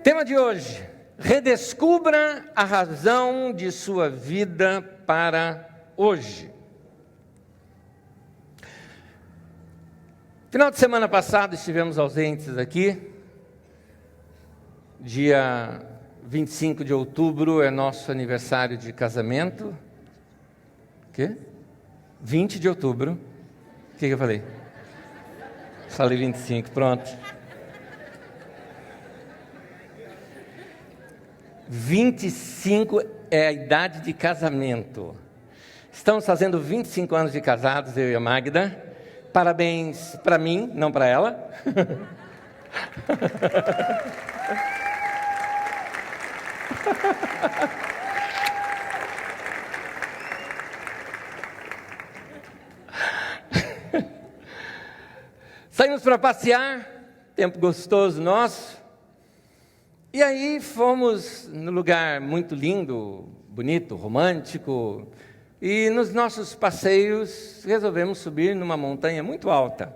Tema de hoje: redescubra a razão de sua vida para hoje. Final de semana passado estivemos ausentes aqui. Dia 25 de outubro é nosso aniversário de casamento. Quê? 20 de outubro. O que eu falei? Falei 25, pronto. 25 é a idade de casamento. Estamos fazendo 25 anos de casados, eu e a Magda. Parabéns para mim, não para ela. Saímos para passear, tempo gostoso nosso. E aí fomos num lugar muito lindo, bonito, romântico. E nos nossos passeios resolvemos subir numa montanha muito alta.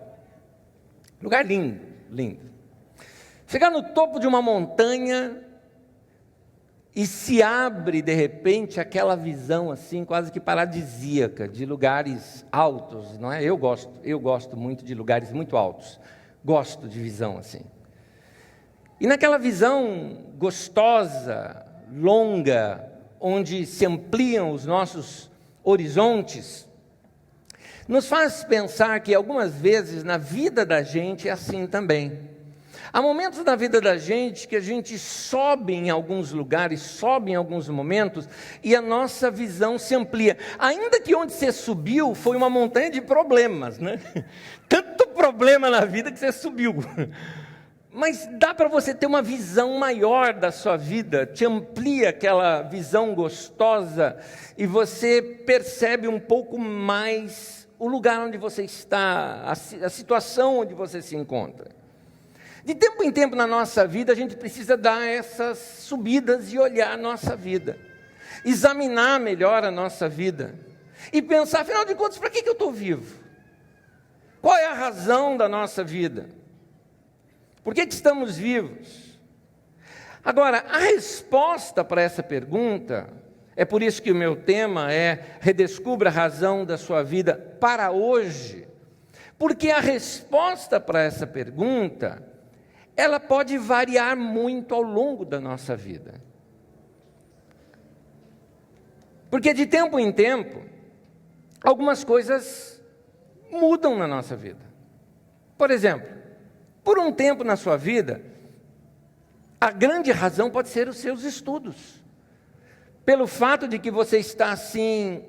Lugar lindo, lindo. Chegar no topo de uma montanha e se abre de repente aquela visão assim quase que paradisíaca de lugares altos, não é? Eu gosto muito de lugares muito altos. Gosto de visão assim. E naquela visão gostosa, longa, onde se ampliam os nossos horizontes, nos faz pensar que algumas vezes na vida da gente é assim também. Há momentos na vida da gente que a gente sobe em alguns lugares, sobe em alguns momentos, e a nossa visão se amplia. Ainda que onde você subiu foi uma montanha de problemas, né? Tanto problema na vida que você subiu. Mas dá para você ter uma visão maior da sua vida, te amplia aquela visão gostosa e você percebe um pouco mais o lugar onde você está, a situação onde você se encontra. De tempo em tempo na nossa vida, a gente precisa dar essas subidas e olhar a nossa vida, examinar melhor a nossa vida e pensar, afinal de contas, para que eu estou vivo? Qual é a razão da nossa vida? Por que estamos vivos? Agora, a resposta para essa pergunta, é por isso que o meu tema é redescubra a razão da sua vida para hoje, porque a resposta para essa pergunta, ela pode variar muito ao longo da nossa vida. Porque de tempo em tempo, algumas coisas mudam na nossa vida. Por exemplo, por um tempo na sua vida, a grande razão pode ser os seus estudos. Pelo fato de que você está assim,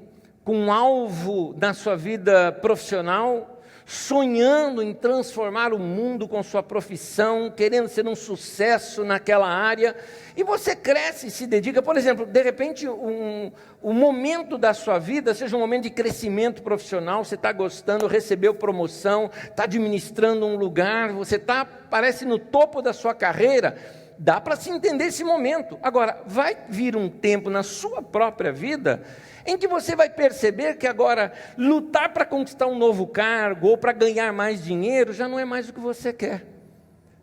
com um alvo na sua vida profissional, sonhando em transformar o mundo com sua profissão, querendo ser um sucesso naquela área, e você cresce e se dedica. Por exemplo, de repente, um momento da sua vida seja um momento de crescimento profissional, você está gostando, recebeu promoção, está administrando um lugar, você está, parece, no topo da sua carreira. Dá para se entender esse momento. Agora, vai vir um tempo na sua própria vida em que você vai perceber que agora lutar para conquistar um novo cargo ou para ganhar mais dinheiro já não é mais o que você quer.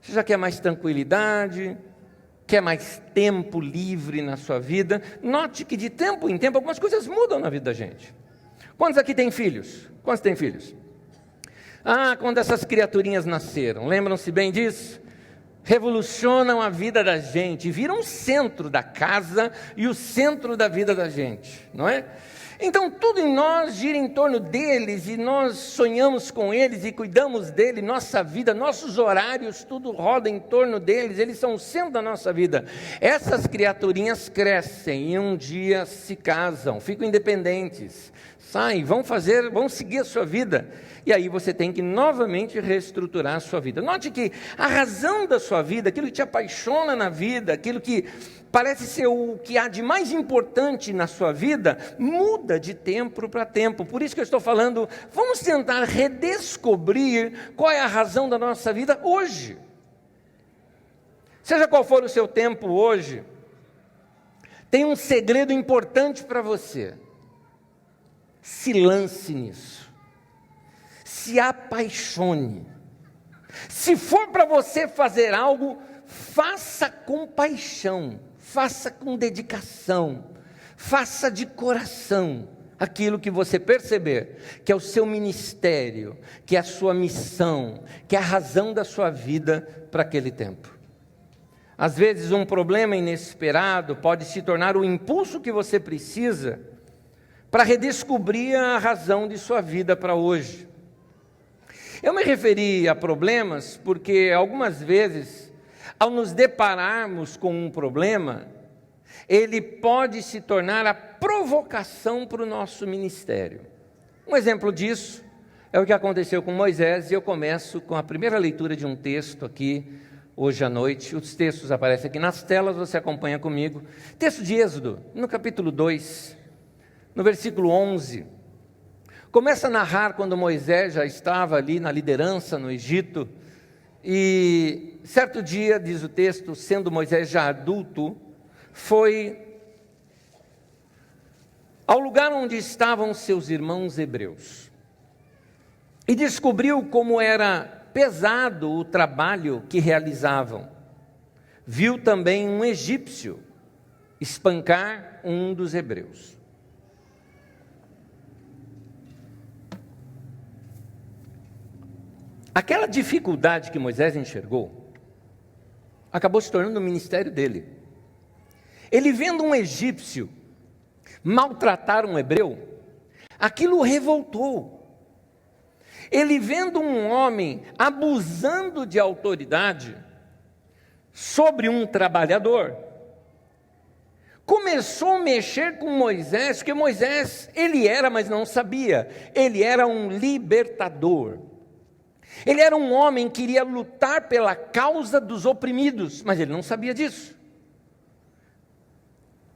Você já quer mais tranquilidade, quer mais tempo livre na sua vida. Note que de tempo em tempo algumas coisas mudam na vida da gente. Quantos aqui têm filhos? Quantos têm filhos? Quando essas criaturinhas nasceram, lembram-se bem disso? Revolucionam a vida da gente, viram o centro da casa e o centro da vida da gente, não é? Então tudo em nós gira em torno deles e nós sonhamos com eles e cuidamos deles, nossa vida, nossos horários, tudo roda em torno deles, eles são o centro da nossa vida. Essas criaturinhas crescem e um dia se casam, ficam independentes, saem, vão seguir a sua vida. E aí você tem que novamente reestruturar a sua vida. Note que a razão da sua vida, aquilo que te apaixona na vida, aquilo que parece ser o que há de mais importante na sua vida, muda de tempo para tempo. Por isso que eu estou falando, vamos tentar redescobrir qual é a razão da nossa vida hoje. Seja qual for o seu tempo hoje, tem um segredo importante para você. Se lance nisso. Se apaixone. Se for para você fazer algo, faça com paixão, faça com dedicação, faça de coração aquilo que você perceber que é o seu ministério, que é a sua missão, que é a razão da sua vida para aquele tempo. Às vezes um problema inesperado pode se tornar o impulso que você precisa para redescobrir a razão de sua vida para hoje. Eu me referi a problemas porque algumas vezes, ao nos depararmos com um problema, ele pode se tornar a provocação para o nosso ministério. Um exemplo disso é o que aconteceu com Moisés, e eu começo com a primeira leitura de um texto aqui, hoje à noite. Os textos aparecem aqui nas telas, você acompanha comigo. Texto de Êxodo, no capítulo 2, no versículo 11. Começa a narrar quando Moisés já estava ali na liderança no Egito, e certo dia, diz o texto, sendo Moisés já adulto, foi ao lugar onde estavam seus irmãos hebreus e descobriu como era pesado o trabalho que realizavam. Viu também um egípcio espancar um dos hebreus. Aquela dificuldade que Moisés enxergou acabou se tornando o ministério dele. Ele vendo um egípcio maltratar um hebreu, aquilo o revoltou. Ele vendo um homem abusando de autoridade sobre um trabalhador, começou a mexer com Moisés, porque Moisés, ele era, mas não sabia, ele era um libertador. Ele era um homem que iria lutar pela causa dos oprimidos, mas ele não sabia disso.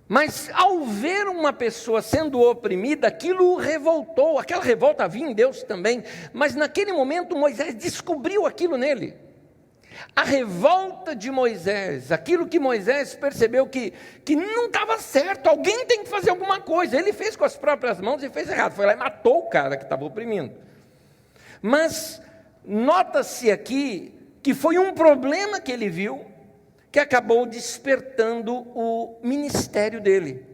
Mas ao ver uma pessoa sendo oprimida, aquilo o revoltou. Aquela revolta havia em Deus também, mas naquele momento Moisés descobriu aquilo nele. A revolta de Moisés, aquilo que Moisés percebeu que não estava certo, alguém tem que fazer alguma coisa. Ele fez com as próprias mãos e fez errado, foi lá e matou o cara que estava oprimindo. Mas nota-se aqui que foi um problema que ele viu, que acabou despertando o ministério dele.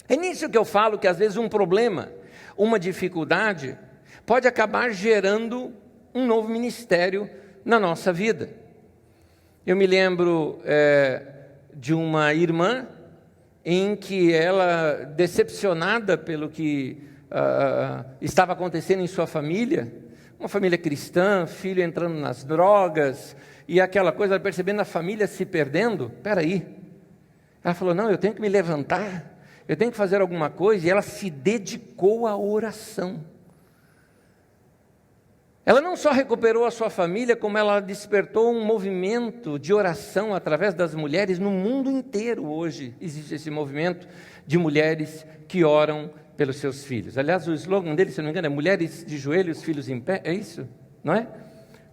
É nisso que eu falo que às vezes um problema, uma dificuldade, pode acabar gerando um novo ministério na nossa vida. Eu me lembro de uma irmã em que ela, decepcionada pelo que estava acontecendo em sua família, uma família cristã, filho entrando nas drogas, e aquela coisa, percebendo a família se perdendo, peraí, ela falou, não, eu tenho que me levantar, eu tenho que fazer alguma coisa, e ela se dedicou à oração. Ela não só recuperou a sua família, como ela despertou um movimento de oração através das mulheres no mundo inteiro. Hoje existe esse movimento de mulheres que oram pelos seus filhos. Aliás, o slogan dele, se não me engano, é mulheres de joelhos, filhos em pé, é isso? Não é?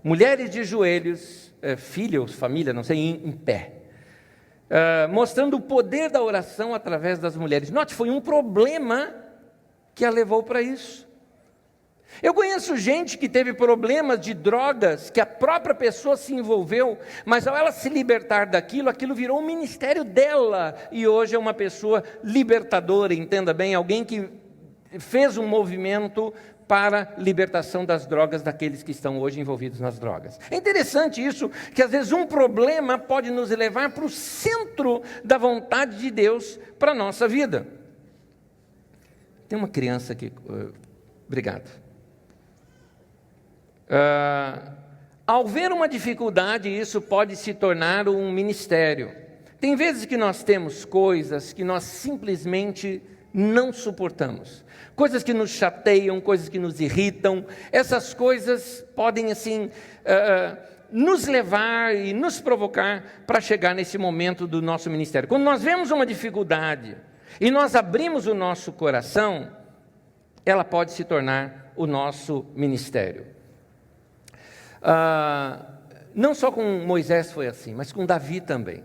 Mulheres de joelhos, filhos, família, não sei, em pé. Mostrando o poder da oração através das mulheres. Note, foi um problema que a levou para isso. Eu conheço gente que teve problemas de drogas, que a própria pessoa se envolveu, mas ao ela se libertar daquilo, aquilo virou um ministério dela, e hoje é uma pessoa libertadora, entenda bem, alguém que fez um movimento para libertação das drogas daqueles que estão hoje envolvidos nas drogas. É interessante isso, que às vezes um problema pode nos levar para o centro da vontade de Deus para a nossa vida. Tem uma criança aqui, obrigado. Ao ver uma dificuldade, isso pode se tornar um ministério. Tem vezes que nós temos coisas que nós simplesmente não suportamos, coisas que nos chateiam, coisas que nos irritam. Essas coisas podem assim nos levar e nos provocar para chegar nesse momento do nosso ministério. Quando nós vemos uma dificuldade e nós abrimos o nosso coração, ela pode se tornar o nosso ministério. Não só com Moisés foi assim, mas com Davi também.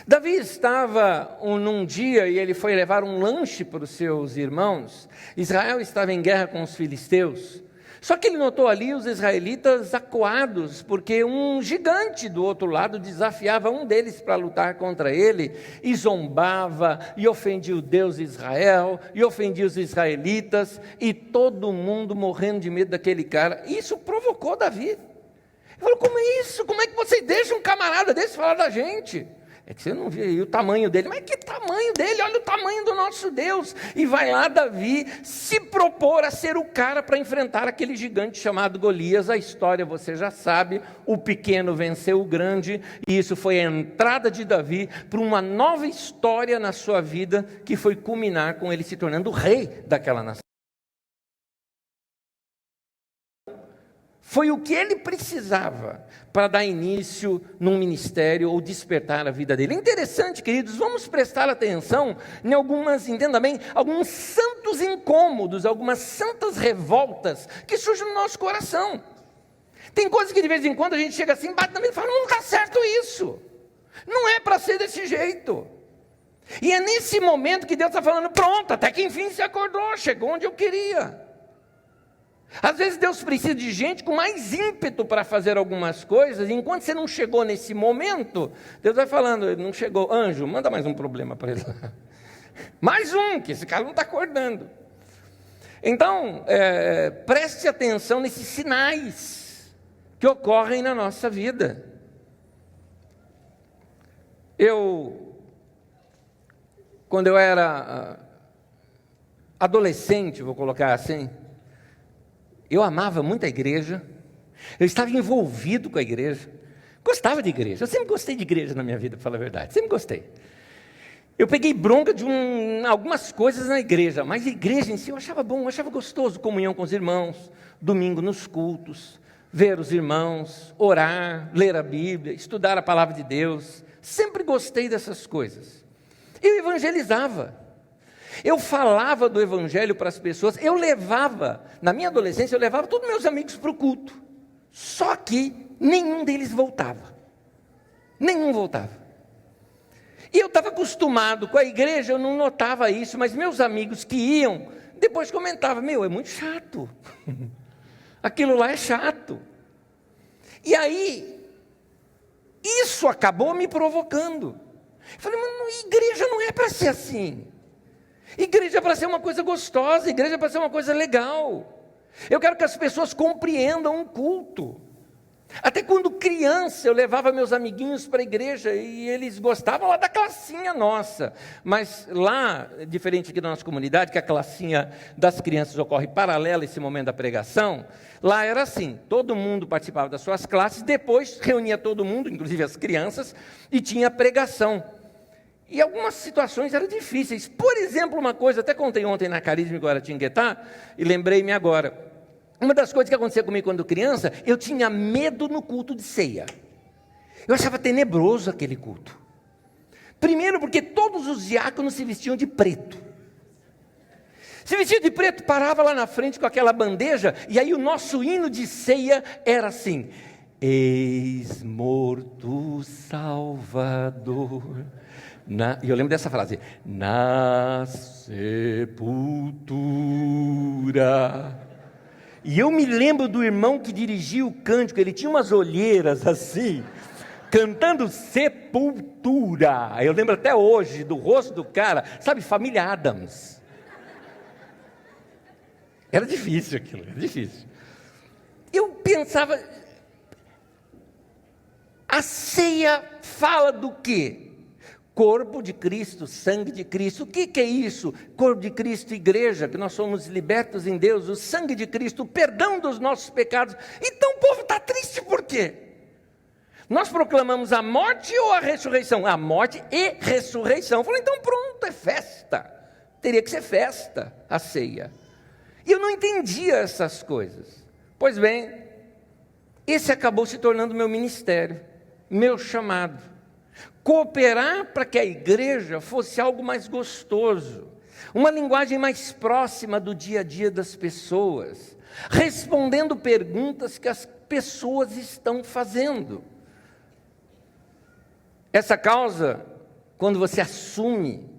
Davi estava num dia e ele foi levar um lanche para os seus irmãos. Israel estava em guerra com os filisteus. Só que ele notou ali os israelitas acuados, porque um gigante do outro lado desafiava um deles para lutar contra ele, e zombava, e ofendia o Deus de Israel, e ofendia os israelitas, e todo mundo morrendo de medo daquele cara. Isso provocou Davi. Ele falou: como é isso? Como é que você deixa um camarada desse falar da gente? É que você não viu aí o tamanho dele. Mas que tamanho dele? Olha o tamanho do nosso Deus. E vai lá Davi se propor a ser o cara para enfrentar aquele gigante chamado Golias. A história você já sabe, o pequeno venceu o grande, e isso foi a entrada de Davi para uma nova história na sua vida, que foi culminar com ele se tornando o rei daquela nação. Foi o que ele precisava para dar início num ministério ou despertar a vida dele. É interessante, queridos, vamos prestar atenção em algumas, entenda bem, alguns santos incômodos, algumas santas revoltas que surgem no nosso coração. Tem coisas que de vez em quando a gente chega assim, bate na mesa e fala: não está certo isso, não é para ser desse jeito. E é nesse momento que Deus está falando: pronto, até que enfim se acordou, chegou onde eu queria. Às vezes Deus precisa de gente com mais ímpeto para fazer algumas coisas, e enquanto você não chegou nesse momento, Deus vai falando: ele não chegou, anjo, manda mais um problema para ele. Mais um, que esse cara não está acordando. Então, preste atenção nesses sinais que ocorrem na nossa vida. Quando eu era adolescente, vou colocar assim, eu amava muito a igreja, eu estava envolvido com a igreja, gostava de igreja, eu sempre gostei de igreja na minha vida, para falar a verdade, sempre gostei. Eu peguei bronca de algumas coisas na igreja, mas a igreja em si eu achava bom, eu achava gostoso, comunhão com os irmãos, domingo nos cultos, ver os irmãos, orar, ler a Bíblia, estudar a palavra de Deus, sempre gostei dessas coisas. Eu evangelizava. Eu falava do evangelho para as pessoas, na minha adolescência, eu levava todos meus amigos para o culto. Só que nenhum deles voltava. Nenhum voltava. E eu estava acostumado com a igreja, eu não notava isso, mas meus amigos que iam, depois comentavam: meu, é muito chato. Aquilo lá é chato. E aí, isso acabou me provocando. Eu falei: mas igreja não é para ser assim. Igreja é para ser uma coisa gostosa, igreja é para ser uma coisa legal. Eu quero que as pessoas compreendam um culto. Até quando criança, eu levava meus amiguinhos para a igreja e eles gostavam lá da classinha nossa. Mas lá, diferente aqui da nossa comunidade, que a classinha das crianças ocorre paralela a esse momento da pregação, lá era assim: todo mundo participava das suas classes, depois reunia todo mundo, inclusive as crianças, e tinha pregação. E algumas situações eram difíceis. Por exemplo, uma coisa, até contei ontem na Carisma Guaratinguetá, e lembrei-me agora. Uma das coisas que acontecia comigo quando criança, eu tinha medo no culto de ceia. Eu achava tenebroso aquele culto. Primeiro porque todos os diáconos se vestiam de preto. Se vestia de preto, parava lá na frente com aquela bandeja, e aí o nosso hino de ceia era assim: eis morto Salvador. E eu lembro dessa frase: na sepultura. E eu me lembro do irmão que dirigia o cântico, ele tinha umas olheiras assim, cantando Sepultura. Eu lembro até hoje do rosto do cara, sabe, família Adams. Era difícil aquilo, era difícil. Eu pensava, a ceia fala do quê? Corpo de Cristo, sangue de Cristo. O que é isso? Corpo de Cristo, igreja, que nós somos libertos em Deus, o sangue de Cristo, o perdão dos nossos pecados. Então o povo está triste por quê? Nós proclamamos a morte ou a ressurreição? A morte e ressurreição. Eu falei: então pronto, é festa. Teria que ser festa, a ceia. E eu não entendia essas coisas. Pois bem, esse acabou se tornando meu ministério, meu chamado. Cooperar para que a igreja fosse algo mais gostoso, uma linguagem mais próxima do dia a dia das pessoas, respondendo perguntas que as pessoas estão fazendo. Essa causa, quando você assume,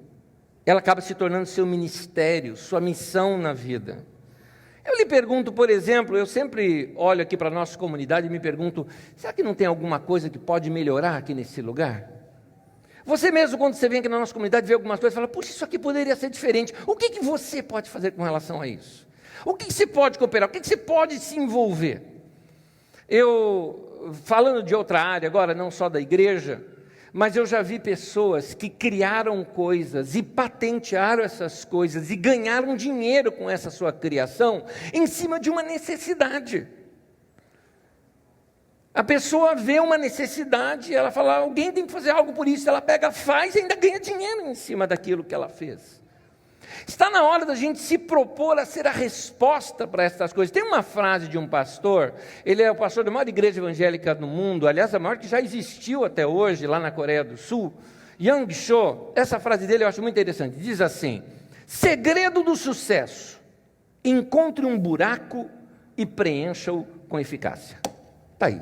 ela acaba se tornando seu ministério, sua missão na vida. Eu lhe pergunto, por exemplo, eu sempre olho aqui para a nossa comunidade e me pergunto, será que não tem alguma coisa que pode melhorar aqui nesse lugar? Você mesmo, quando você vem aqui na nossa comunidade, vê algumas coisas, fala, puxa, isso aqui poderia ser diferente. O que você pode fazer com relação a isso? O que você pode cooperar? O que você pode se envolver? Eu, falando de outra área agora, não só da igreja, mas eu já vi pessoas que criaram coisas e patentearam essas coisas e ganharam dinheiro com essa sua criação em cima de uma necessidade. A pessoa vê uma necessidade, ela fala, alguém tem que fazer algo por isso, ela pega, faz e ainda ganha dinheiro em cima daquilo que ela fez. Está na hora da gente se propor a ser a resposta para essas coisas. Tem uma frase de um pastor, ele é o pastor da maior igreja evangélica do mundo, aliás, a maior que já existiu até hoje, lá na Coreia do Sul, Yang Cho. Essa frase dele eu acho muito interessante, diz assim, segredo do sucesso, encontre um buraco e preencha-o com eficácia. Está aí.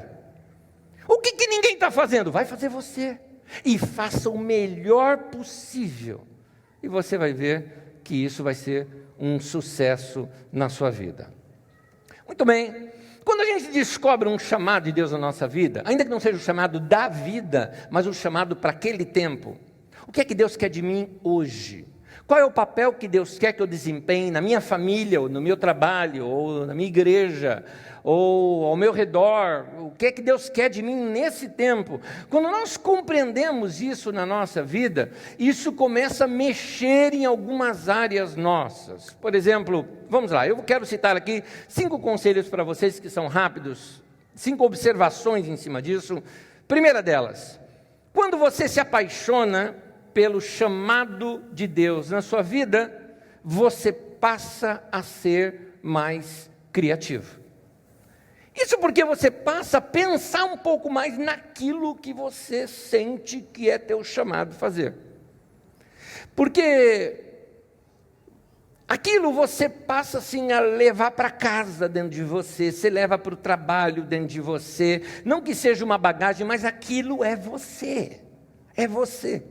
O que ninguém está fazendo? Vai fazer você, e faça o melhor possível, e você vai ver que isso vai ser um sucesso na sua vida. Muito bem, quando a gente descobre um chamado de Deus na nossa vida, ainda que não seja o chamado da vida, mas o chamado para aquele tempo, o que é que Deus quer de mim hoje? Qual é o papel que Deus quer que eu desempenhe na minha família, ou no meu trabalho, ou na minha igreja, ou ao meu redor? O que é que Deus quer de mim nesse tempo? Quando nós compreendemos isso na nossa vida, isso começa a mexer em algumas áreas nossas. Por exemplo, vamos lá, eu quero citar aqui 5 conselhos para vocês que são rápidos, 5 observações em cima disso. Primeira delas, quando você se apaixona pelo chamado de Deus na sua vida, você passa a ser mais criativo. Isso porque você passa a pensar um pouco mais naquilo que você sente que é teu chamado fazer. Porque aquilo você passa assim a levar para casa dentro de você, você leva para o trabalho dentro de você, não que seja uma bagagem, mas aquilo é você, é você.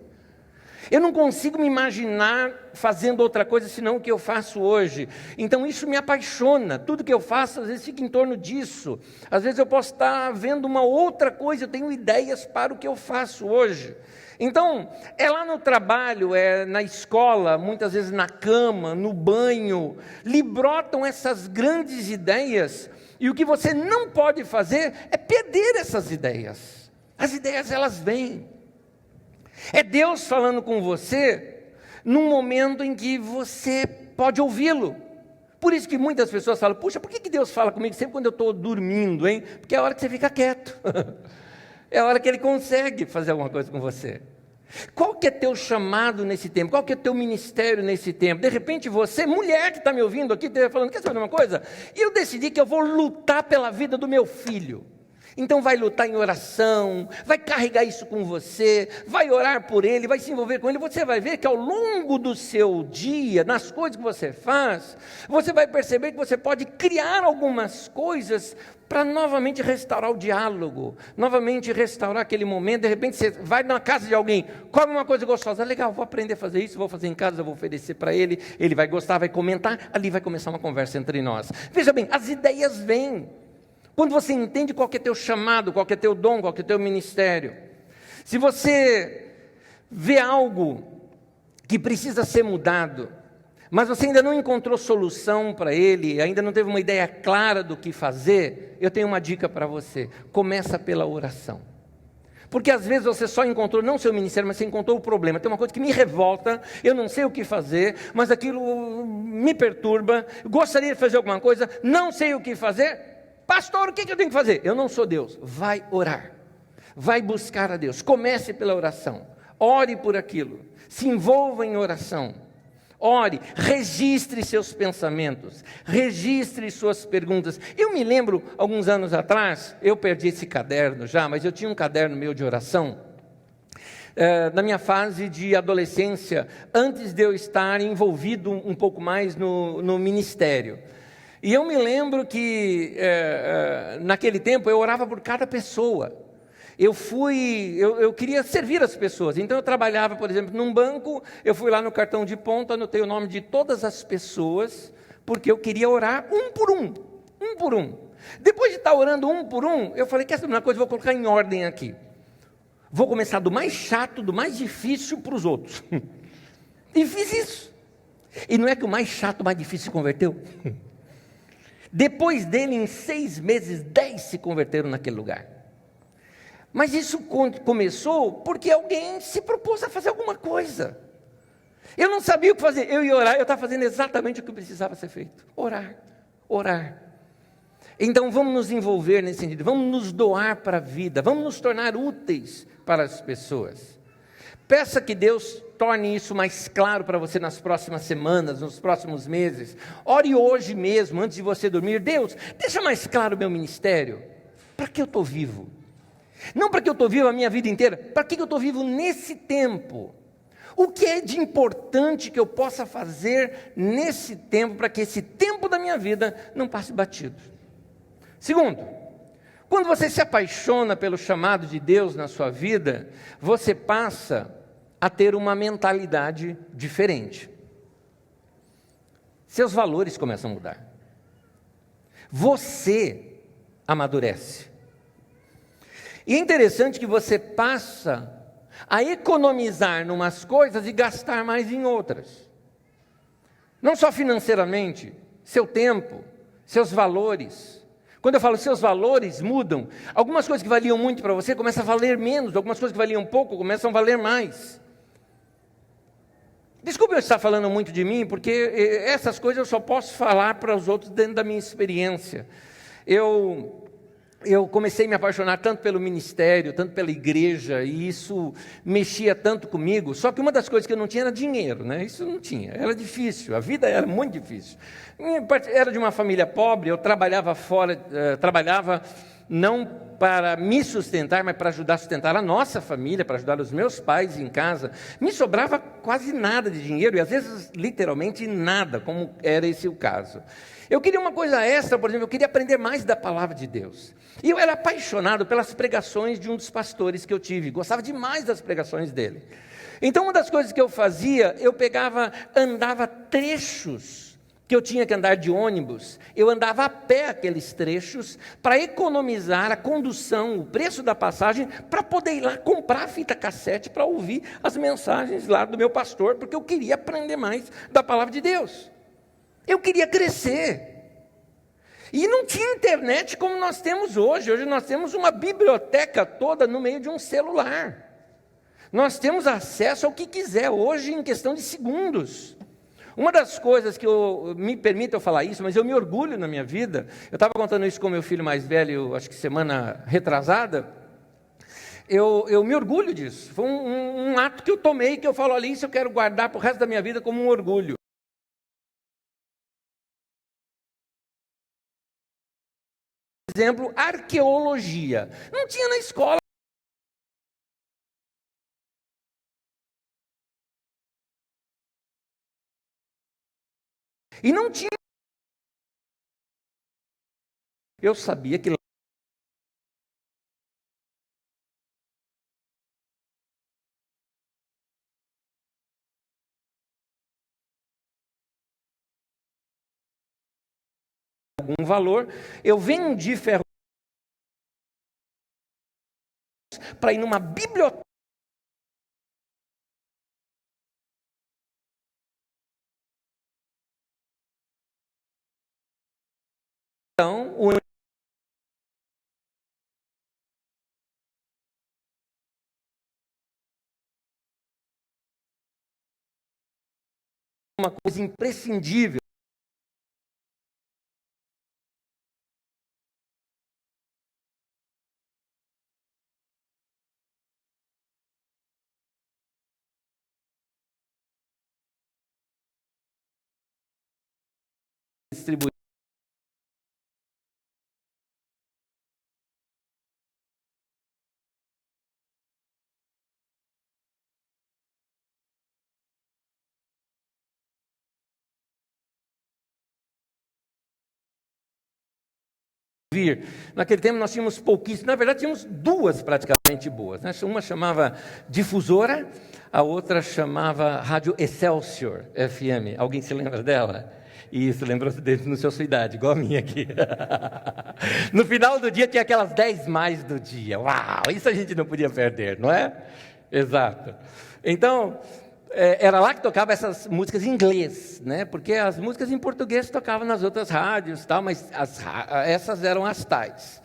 Eu não consigo me imaginar fazendo outra coisa senão o que eu faço hoje. Então isso me apaixona. Tudo que eu faço às vezes fica em torno disso. Às vezes eu posso estar vendo uma outra coisa, eu tenho ideias para o que eu faço hoje. Então, é lá no trabalho, é na escola, muitas vezes na cama, no banho, lhe brotam essas grandes ideias. E o que você não pode fazer é perder essas ideias. As ideias, elas vêm. É Deus falando com você num momento em que você pode ouvi-lo. Por isso que muitas pessoas falam, puxa, por que Deus fala comigo sempre quando eu estou dormindo, hein? Porque é a hora que você fica quieto. É a hora que Ele consegue fazer alguma coisa com você. Qual que é teu chamado nesse tempo? Qual que é teu ministério nesse tempo? De repente você, mulher que está me ouvindo aqui, está falando, quer saber uma coisa? Eu decidi que eu vou lutar pela vida do meu filho. Então vai lutar em oração, vai carregar isso com você, vai orar por ele, vai se envolver com ele. Você vai ver que ao longo do seu dia, nas coisas que você faz, você vai perceber que você pode criar algumas coisas para novamente restaurar o diálogo, novamente restaurar aquele momento. De repente você vai na casa de alguém, come uma coisa gostosa, legal, vou aprender a fazer isso, vou fazer em casa, vou oferecer para ele, ele vai gostar, vai comentar, ali vai começar uma conversa entre nós. Veja bem, as ideias vêm. Quando você entende qual que é teu chamado, qual que é teu dom, qual que é teu ministério. Se você vê algo que precisa ser mudado, mas você ainda não encontrou solução para ele, ainda não teve uma ideia clara do que fazer, eu tenho uma dica para você. Começa pela oração. Porque às vezes você só encontrou, não seu ministério, mas você encontrou o problema. Tem uma coisa que me revolta, eu não sei o que fazer, mas aquilo me perturba, gostaria de fazer alguma coisa, não sei o que fazer. Pastor, o que eu tenho que fazer? Eu não sou Deus. Vai orar. Vai buscar a Deus. Comece pela oração. Ore por aquilo. Se envolva em oração. Ore. Registre seus pensamentos. Registre suas perguntas. Eu me lembro, alguns anos atrás, eu perdi esse caderno já, mas eu tinha um caderno meu de oração. Na minha fase de adolescência, antes de eu estar envolvido um pouco mais no ministério. E eu me lembro que, naquele tempo, eu orava por cada pessoa. Eu queria servir as pessoas. Então, eu trabalhava, por exemplo, num banco, eu fui lá no cartão de ponta, anotei o nome de todas as pessoas, porque eu queria orar um por um, um por um. Depois de estar orando um por um, eu falei, quer saber uma coisa, vou colocar em ordem aqui. Vou começar do mais chato, do mais difícil para os outros. E fiz isso. E não é que o mais chato, o mais difícil se converteu? Depois dele, em 6 meses, 10 se converteram naquele lugar. Mas isso começou porque alguém se propôs a fazer alguma coisa. Eu não sabia o que fazer, eu ia orar, eu estava fazendo exatamente o que precisava ser feito. Orar, orar. Então vamos nos envolver nesse sentido, vamos nos doar para a vida, vamos nos tornar úteis para as pessoas. Peça que Deus torne isso mais claro para você nas próximas semanas, nos próximos meses. Ore hoje mesmo, antes de você dormir. Deus, deixa mais claro o meu ministério. Para que eu estou vivo? Não para que eu estou vivo a minha vida inteira. Para que eu estou vivo nesse tempo? O que é de importante que eu possa fazer nesse tempo, para que esse tempo da minha vida não passe batido? Segundo, quando você se apaixona pelo chamado de Deus na sua vida, você passa a ter uma mentalidade diferente. Seus valores começam a mudar. Você amadurece. E é interessante que você passa a economizar em umas coisas e gastar mais em outras. Não só financeiramente, seu tempo, seus valores. Quando eu falo seus valores mudam, algumas coisas que valiam muito para você começam a valer menos, algumas coisas que valiam pouco começam a valer mais. Desculpe eu estar falando muito de mim, porque essas coisas eu só posso falar para os outros dentro da minha experiência. Eu comecei a me apaixonar tanto pelo ministério, tanto pela igreja, e isso mexia tanto comigo. Só que uma das coisas que eu não tinha era dinheiro, né? Isso não tinha, era difícil, a vida era muito difícil. Era de uma família pobre, eu trabalhava fora, trabalhava não para me sustentar, mas para ajudar a sustentar a nossa família, para ajudar os meus pais em casa. Me sobrava quase nada de dinheiro, e às vezes literalmente nada, como era esse o caso. Eu queria uma coisa extra, por exemplo, eu queria aprender mais da palavra de Deus. E eu era apaixonado pelas pregações de um dos pastores que eu tive, gostava demais das pregações dele. Então uma das coisas que eu fazia, eu andava trechos que eu tinha que andar de ônibus, eu andava a pé aqueles trechos para economizar a condução, o preço da passagem, para poder ir lá comprar a fita cassete para ouvir as mensagens lá do meu pastor, porque eu queria aprender mais da palavra de Deus. Eu queria crescer. E não tinha internet como nós temos hoje. Hoje nós temos uma biblioteca toda no meio de um celular. Nós temos acesso ao que quiser hoje em questão de segundos. Uma das coisas que me permite eu falar isso, mas eu me orgulho na minha vida, eu estava contando isso com meu filho mais velho, acho que semana retrasada, eu me orgulho disso. Foi um ato que eu tomei, que eu falo ali, isso eu quero guardar para o resto da minha vida como um orgulho. Por exemplo, arqueologia. Não tinha na escola. E não tinha. Eu sabia que algum valor, eu vendi ferro para ir numa biblioteca. Então, uma coisa imprescindível. Distribuir. Naquele tempo nós tínhamos pouquíssimos, na verdade tínhamos duas praticamente boas, né? Uma chamava Difusora, a outra chamava Rádio Excelsior FM. Alguém se lembra dela? Isso, lembrou-se dele no sua idade, igual a minha aqui. No final do dia tinha aquelas 10 mais do dia. Uau, isso a gente não podia perder, não é? Exato. Então, era lá que tocava essas músicas em inglês, né? Porque as músicas em português tocavam nas outras rádios, tal, mas essas eram as tais.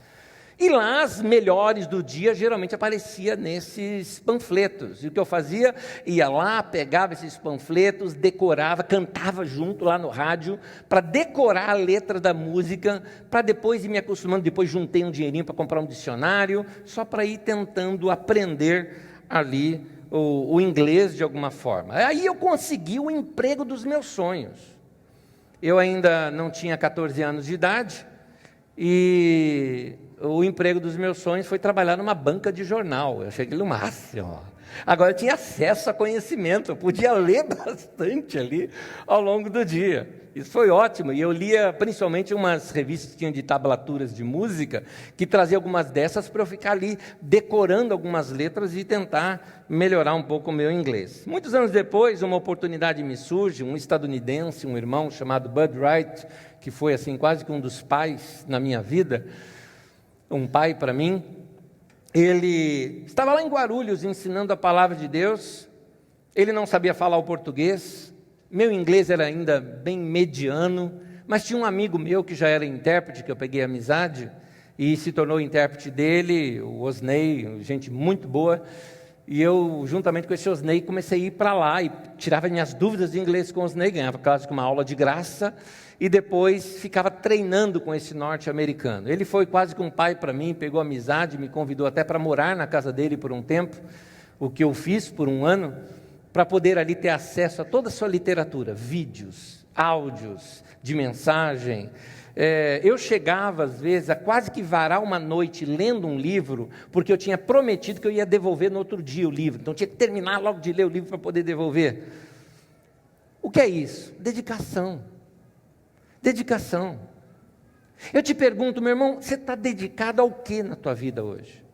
E lá as melhores do dia geralmente aparecia nesses panfletos. E o que eu fazia? Ia lá, pegava esses panfletos, decorava, cantava junto lá no rádio, para decorar a letra da música, para depois ir me acostumando. Depois juntei um dinheirinho para comprar um dicionário, só para ir tentando aprender ali o inglês de alguma forma. Aí eu consegui o emprego dos meus sonhos. Eu ainda não tinha 14 anos de idade, e o emprego dos meus sonhos foi trabalhar numa banca de jornal. Eu achei aquilo o máximo. Agora eu tinha acesso a conhecimento, eu podia ler bastante ali ao longo do dia. Isso foi ótimo, e eu lia principalmente umas revistas que tinham de tablaturas de música, que trazia algumas dessas para eu ficar ali decorando algumas letras e tentar melhorar um pouco o meu inglês. Muitos anos depois, uma oportunidade me surge, um estadunidense, um irmão chamado Bud Wright, que foi assim quase que um dos pais na minha vida, um pai para mim. Ele estava lá em Guarulhos ensinando a palavra de Deus. Ele não sabia falar o português, meu inglês era ainda bem mediano, mas tinha um amigo meu que já era intérprete, que eu peguei amizade, e se tornou intérprete dele, o Osney, gente muito boa. E eu, juntamente com esse Osney, comecei a ir para lá e tirava minhas dúvidas de inglês com o Osney, ganhava quase que uma aula de graça, e depois ficava treinando com esse norte-americano. Ele foi quase que um pai para mim, pegou amizade, me convidou até para morar na casa dele por um tempo, o que eu fiz por um ano, para poder ali ter acesso a toda a sua literatura, vídeos, áudios de mensagem. Eu chegava, às vezes, a quase que varar uma noite lendo um livro, porque eu tinha prometido que eu ia devolver no outro dia o livro, então eu tinha que terminar logo de ler o livro para poder devolver. O que é isso? Dedicação. Dedicação. Eu te pergunto, meu irmão, você está dedicado ao que na tua vida hoje?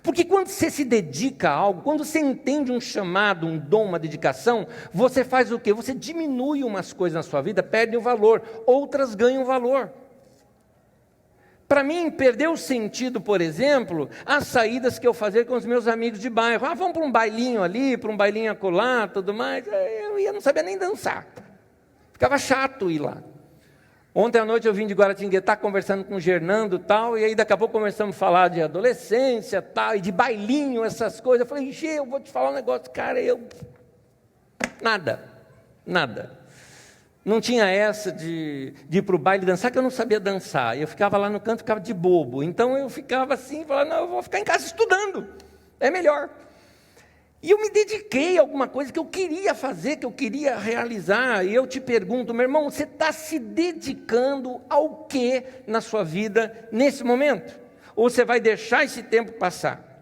Porque quando você se dedica a algo, quando você entende um chamado, um dom, uma dedicação, você faz o quê? Você diminui umas coisas na sua vida, perde o valor, outras ganham valor. Para mim, perdeu o sentido, por exemplo, as saídas que eu fazia com os meus amigos de bairro. Vamos para um bailinho ali, para um bailinho acolá, tudo mais. Eu não sabia nem dançar. Ficava chato ir lá. Ontem à noite eu vim de Guaratinguetá conversando com o Gernando e tal, e aí daqui a pouco começamos a falar de adolescência tal, e de bailinho, essas coisas. Eu falei, Gê, eu vou te falar um negócio, cara, Nada. Não tinha essa de ir para o baile dançar, que eu não sabia dançar. Eu ficava lá no canto, ficava de bobo. Então eu ficava assim, falava, não, eu vou ficar em casa estudando, é melhor. E eu me dediquei a alguma coisa que eu queria fazer, que eu queria realizar. E eu te pergunto, meu irmão, você está se dedicando ao que na sua vida nesse momento? Ou você vai deixar esse tempo passar?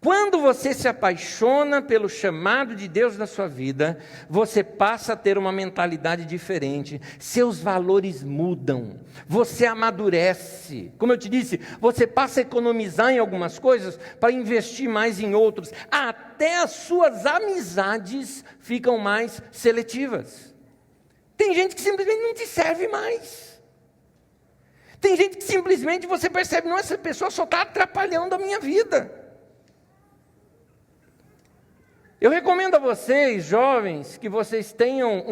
Quando você se apaixona pelo chamado de Deus na sua vida, você passa a ter uma mentalidade diferente, seus valores mudam, você amadurece. Como eu te disse, você passa a economizar em algumas coisas para investir mais em outros. Até as suas amizades ficam mais seletivas. Tem gente que simplesmente não te serve mais. Tem gente que simplesmente você percebe, não, essa pessoa só está atrapalhando a minha vida. Eu recomendo a vocês, jovens, que vocês tenham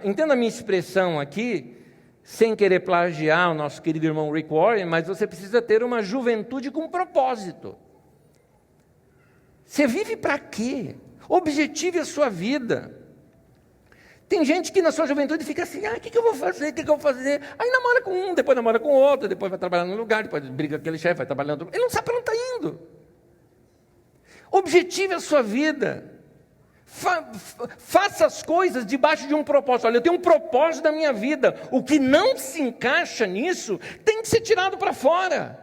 entenda a minha expressão aqui, sem querer plagiar o nosso querido irmão Rick Warren, mas você precisa ter uma juventude com propósito. Você vive para quê? Objetive a sua vida. Tem gente que na sua juventude fica assim, o que eu vou fazer, Aí namora com um, depois namora com outro, depois vai trabalhar num lugar, depois briga com aquele chefe, vai trabalhar em outro. Ele não sabe para onde está indo. Objetive a sua vida. Faça as coisas debaixo de um propósito. Olha, eu tenho um propósito da minha vida. O que não se encaixa nisso tem que ser tirado para fora.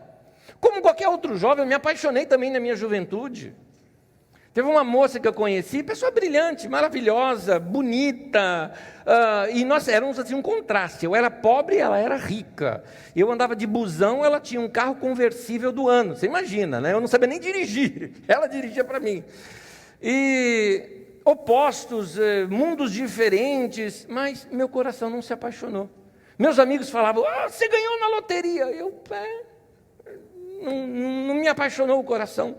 Como qualquer outro jovem, eu me apaixonei também na minha juventude. Teve uma moça que eu conheci, pessoa brilhante, maravilhosa, bonita, e nós éramos assim um contraste. Eu era pobre e ela era rica. Eu andava de busão, ela tinha um carro conversível do ano. Você imagina, né? Eu não sabia nem dirigir. Ela dirigia para mim. E opostos, mundos diferentes, mas meu coração não se apaixonou. Meus amigos falavam, você ganhou na loteria. Não me apaixonou o coração.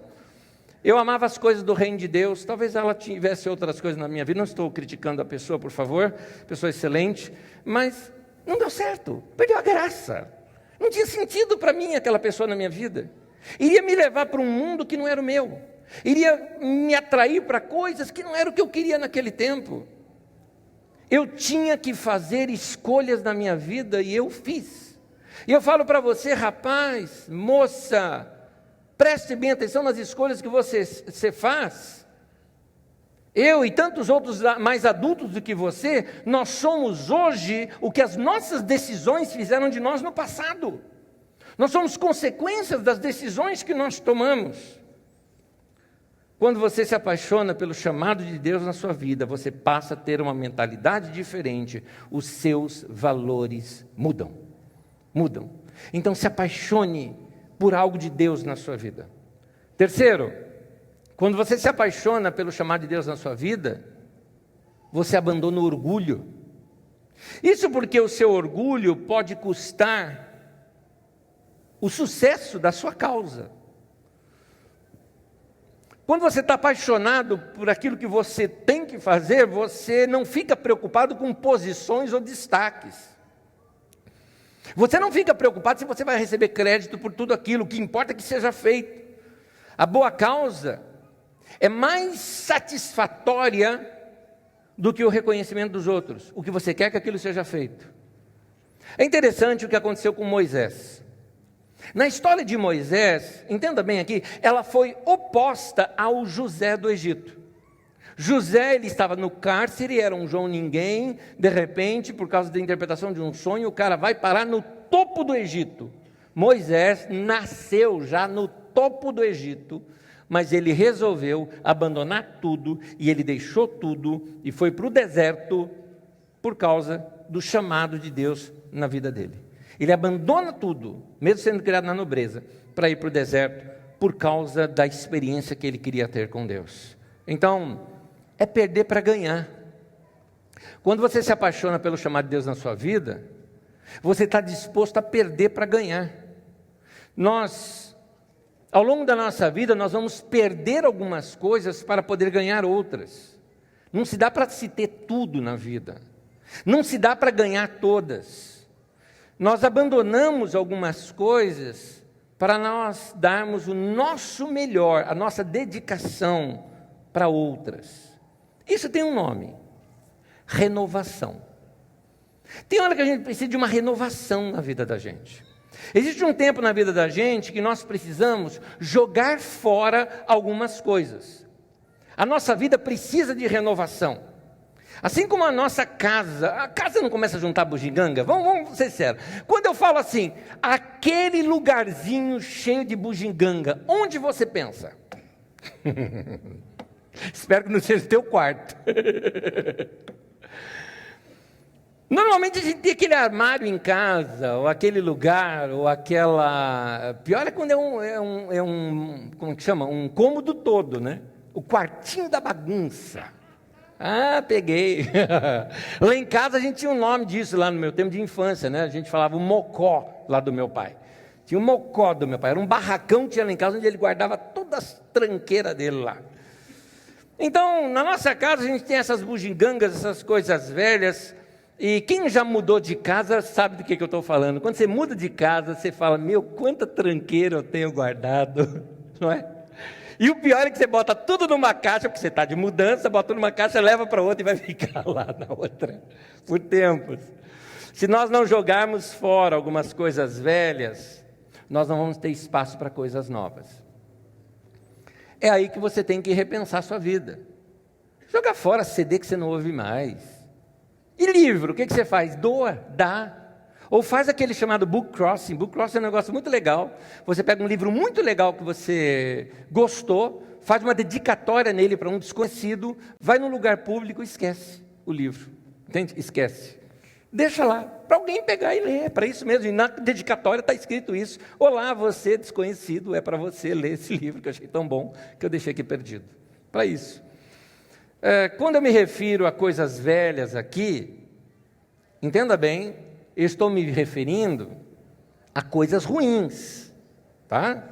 Eu amava as coisas do reino de Deus, talvez ela tivesse outras coisas na minha vida, não estou criticando a pessoa, por favor, pessoa excelente, mas não deu certo, perdeu a graça. Não tinha sentido para mim aquela pessoa na minha vida. Iria me levar para um mundo que não era o meu. Iria me atrair para coisas que não era o que eu queria naquele tempo. Eu tinha que fazer escolhas na minha vida e eu fiz. E eu falo para você, rapaz, moça, preste bem atenção nas escolhas que você faz. Eu e tantos outros mais adultos do que você, nós somos hoje o que as nossas decisões fizeram de nós no passado. Nós somos consequências das decisões que nós tomamos. Quando você se apaixona pelo chamado de Deus na sua vida, você passa a ter uma mentalidade diferente, os seus valores mudam. Então se apaixone por algo de Deus na sua vida. Terceiro, quando você se apaixona pelo chamado de Deus na sua vida, você abandona o orgulho. Isso porque o seu orgulho pode custar o sucesso da sua causa. Quando você está apaixonado por aquilo que você tem que fazer, você não fica preocupado com posições ou destaques. Você não fica preocupado se você vai receber crédito por tudo aquilo, o que importa é que seja feito. A boa causa é mais satisfatória do que o reconhecimento dos outros. O que você quer é que aquilo seja feito. É interessante o que aconteceu com Moisés. Na história de Moisés, entenda bem aqui, ela foi oposta ao José do Egito. José, ele estava no cárcere, era um João ninguém, de repente, por causa da interpretação de um sonho, o cara vai parar no topo do Egito. Moisés nasceu já no topo do Egito, mas ele resolveu abandonar tudo, e ele deixou tudo, e foi para o deserto, por causa do chamado de Deus na vida dele. Ele abandona tudo, mesmo sendo criado na nobreza, para ir para o deserto, por causa da experiência que ele queria ter com Deus. Então, é perder para ganhar. Quando você se apaixona pelo chamado de Deus na sua vida, você está disposto a perder para ganhar. Ao longo da nossa vida, nós vamos perder algumas coisas para poder ganhar outras. Não se dá para se ter tudo na vida. Não se dá para ganhar todas. Nós abandonamos algumas coisas para nós darmos o nosso melhor, a nossa dedicação para outras. Isso tem um nome: renovação. Tem hora que a gente precisa de uma renovação na vida da gente. Existe um tempo na vida da gente que nós precisamos jogar fora algumas coisas. A nossa vida precisa de renovação. Assim como a nossa casa, a casa não começa a juntar bugiganga? Vamos ser sérios. Quando eu falo assim, aquele lugarzinho cheio de bugiganga, onde você pensa? Espero que não seja o teu quarto. Normalmente a gente tem aquele armário em casa, ou aquele lugar, ou aquela... Pior é quando como que chama? Um cômodo todo, né? O quartinho da bagunça. Peguei. Lá em casa a gente tinha um nome disso, lá no meu tempo de infância, né? A gente falava o mocó lá do meu pai. Tinha o mocó do meu pai, era um barracão que tinha lá em casa, onde ele guardava todas as tranqueiras dele lá. Então, na nossa casa a gente tem essas bugigangas, essas coisas velhas, e quem já mudou de casa sabe do que eu estou falando. Quando você muda de casa, você fala, quanta tranqueira eu tenho guardado, não é? E o pior é que você bota tudo numa caixa, porque você está de mudança, bota numa caixa, leva para outra e vai ficar lá na outra, por tempos. Se nós não jogarmos fora algumas coisas velhas, nós não vamos ter espaço para coisas novas. É aí que você tem que repensar a sua vida. Joga fora CD que você não ouve mais. E livro, o que você faz? Doa, dá. Ou faz aquele chamado book crossing. Book crossing é um negócio muito legal. Você pega um livro muito legal que você gostou, faz uma dedicatória nele para um desconhecido, vai num lugar público e esquece o livro. Entende? Esquece. Deixa lá, para alguém pegar e ler. É para isso mesmo. E na dedicatória está escrito isso. Olá, você desconhecido, é para você ler esse livro que eu achei tão bom que eu deixei aqui perdido. Para isso. Quando eu me refiro a coisas velhas aqui, entenda bem, eu estou me referindo a coisas ruins, tá?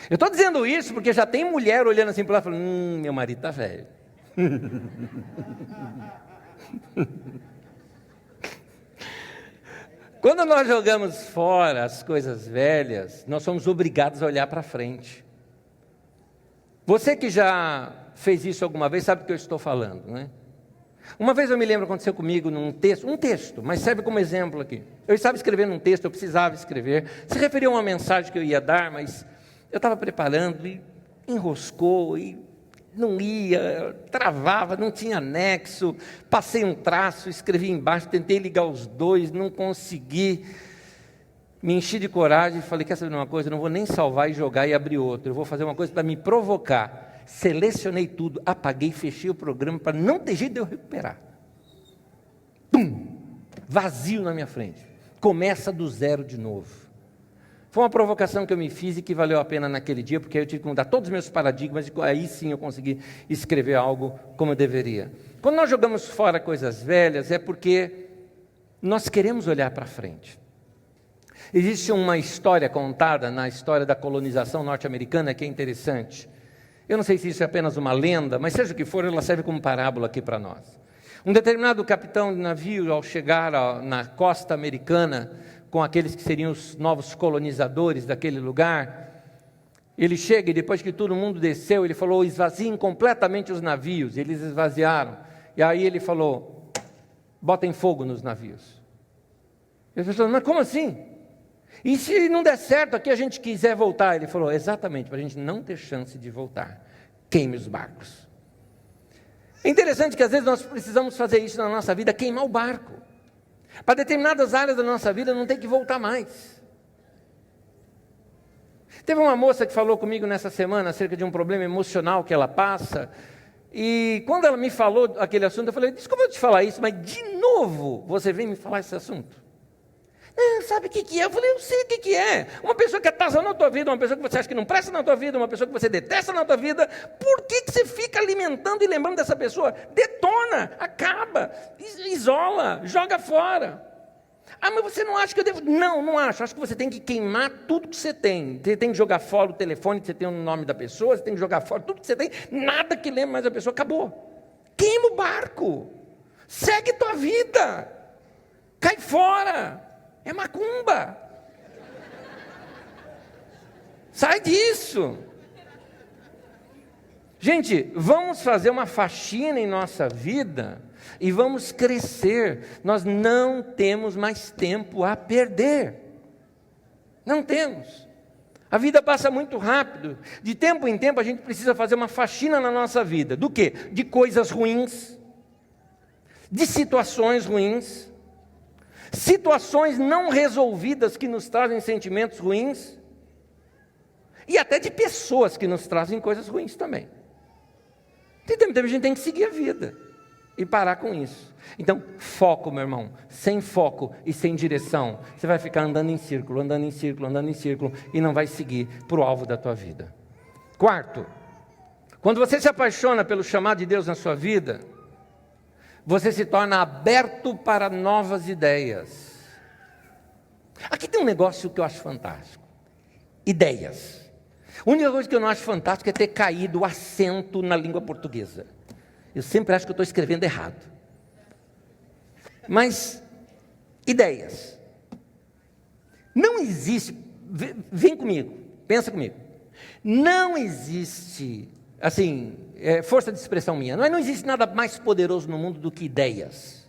Eu estou dizendo isso porque já tem mulher olhando assim para lá e falando, meu marido está velho. Quando nós jogamos fora as coisas velhas, nós somos obrigados a olhar para frente. Você que já fez isso alguma vez, sabe do que eu estou falando, né? Uma vez eu me lembro, aconteceu comigo num texto, mas serve como exemplo aqui. Eu estava escrevendo um texto, eu precisava escrever, se referia a uma mensagem que eu ia dar, mas eu estava preparando e enroscou e não ia, travava, não tinha anexo, passei um traço, escrevi embaixo, tentei ligar os dois, não consegui, me enchi de coragem e falei, quer saber de uma coisa, eu não vou nem salvar e jogar e abrir outro, eu vou fazer uma coisa para me provocar. Selecionei tudo, apaguei, fechei o programa para não ter jeito de eu recuperar. Pum! Vazio na minha frente. Começa do zero de novo. Foi uma provocação que eu me fiz e que valeu a pena naquele dia, porque eu tive que mudar todos os meus paradigmas e aí sim eu consegui escrever algo como eu deveria. Quando nós jogamos fora coisas velhas, é porque nós queremos olhar para frente. Existe uma história contada na história da colonização norte-americana que é interessante. Eu não sei se isso é apenas uma lenda, mas seja o que for, ela serve como parábola aqui para nós. Um determinado capitão de navio, ao chegar na costa americana, com aqueles que seriam os novos colonizadores daquele lugar, ele chega e depois que todo mundo desceu, ele falou, esvaziem completamente os navios. Eles esvaziaram. E aí ele falou, botem fogo nos navios. E as pessoas, mas como assim? E se não der certo aqui a gente quiser voltar? Ele falou, exatamente, para a gente não ter chance de voltar. Queime os barcos. É interessante que às vezes nós precisamos fazer isso na nossa vida, queimar o barco. Para determinadas áreas da nossa vida não tem que voltar mais. Teve uma moça que falou comigo nessa semana acerca de um problema emocional que ela passa. E quando ela me falou aquele assunto, eu falei, desculpa eu te falar isso, mas de novo você vem me falar esse assunto. Sabe o que é? Eu falei, eu sei o que é. Uma pessoa que atazana na tua vida, uma pessoa que você acha que não presta na tua vida, uma pessoa que você detesta na tua vida, por que você fica alimentando e lembrando dessa pessoa? Detona, acaba, isola, joga fora. Ah, mas você não acha que eu devo? Não, não acho. Acho que você tem que queimar tudo que você tem. Você tem que jogar fora o telefone que você tem o nome da pessoa, você tem que jogar fora tudo que você tem, nada que lembre mais a pessoa, acabou. Queima o barco, segue tua vida, cai fora. É macumba. Sai disso. Gente, vamos fazer uma faxina em nossa vida e vamos crescer. Nós não temos mais tempo a perder. Não temos. A vida passa muito rápido. De tempo em tempo a gente precisa fazer uma faxina na nossa vida. Do quê? De coisas ruins, de situações ruins, situações não resolvidas que nos trazem sentimentos ruins, e até de pessoas que nos trazem coisas ruins também. Então, a gente tem que seguir a vida e parar com isso. Então, foco, meu irmão. Sem foco e sem direção, você vai ficar andando em círculo, andando em círculo, andando em círculo, e não vai seguir para o alvo da tua vida. Quarto, quando você se apaixona pelo chamado de Deus na sua vida, você se torna aberto para novas ideias. Aqui tem um negócio que eu acho fantástico. Ideias. A única coisa que eu não acho fantástico é ter caído o acento na língua portuguesa. Eu sempre acho que eu estou escrevendo errado. Mas, ideias. Não existe, vem comigo, pensa comigo. Não existe, assim, força de expressão minha, não existe nada mais poderoso no mundo do que ideias.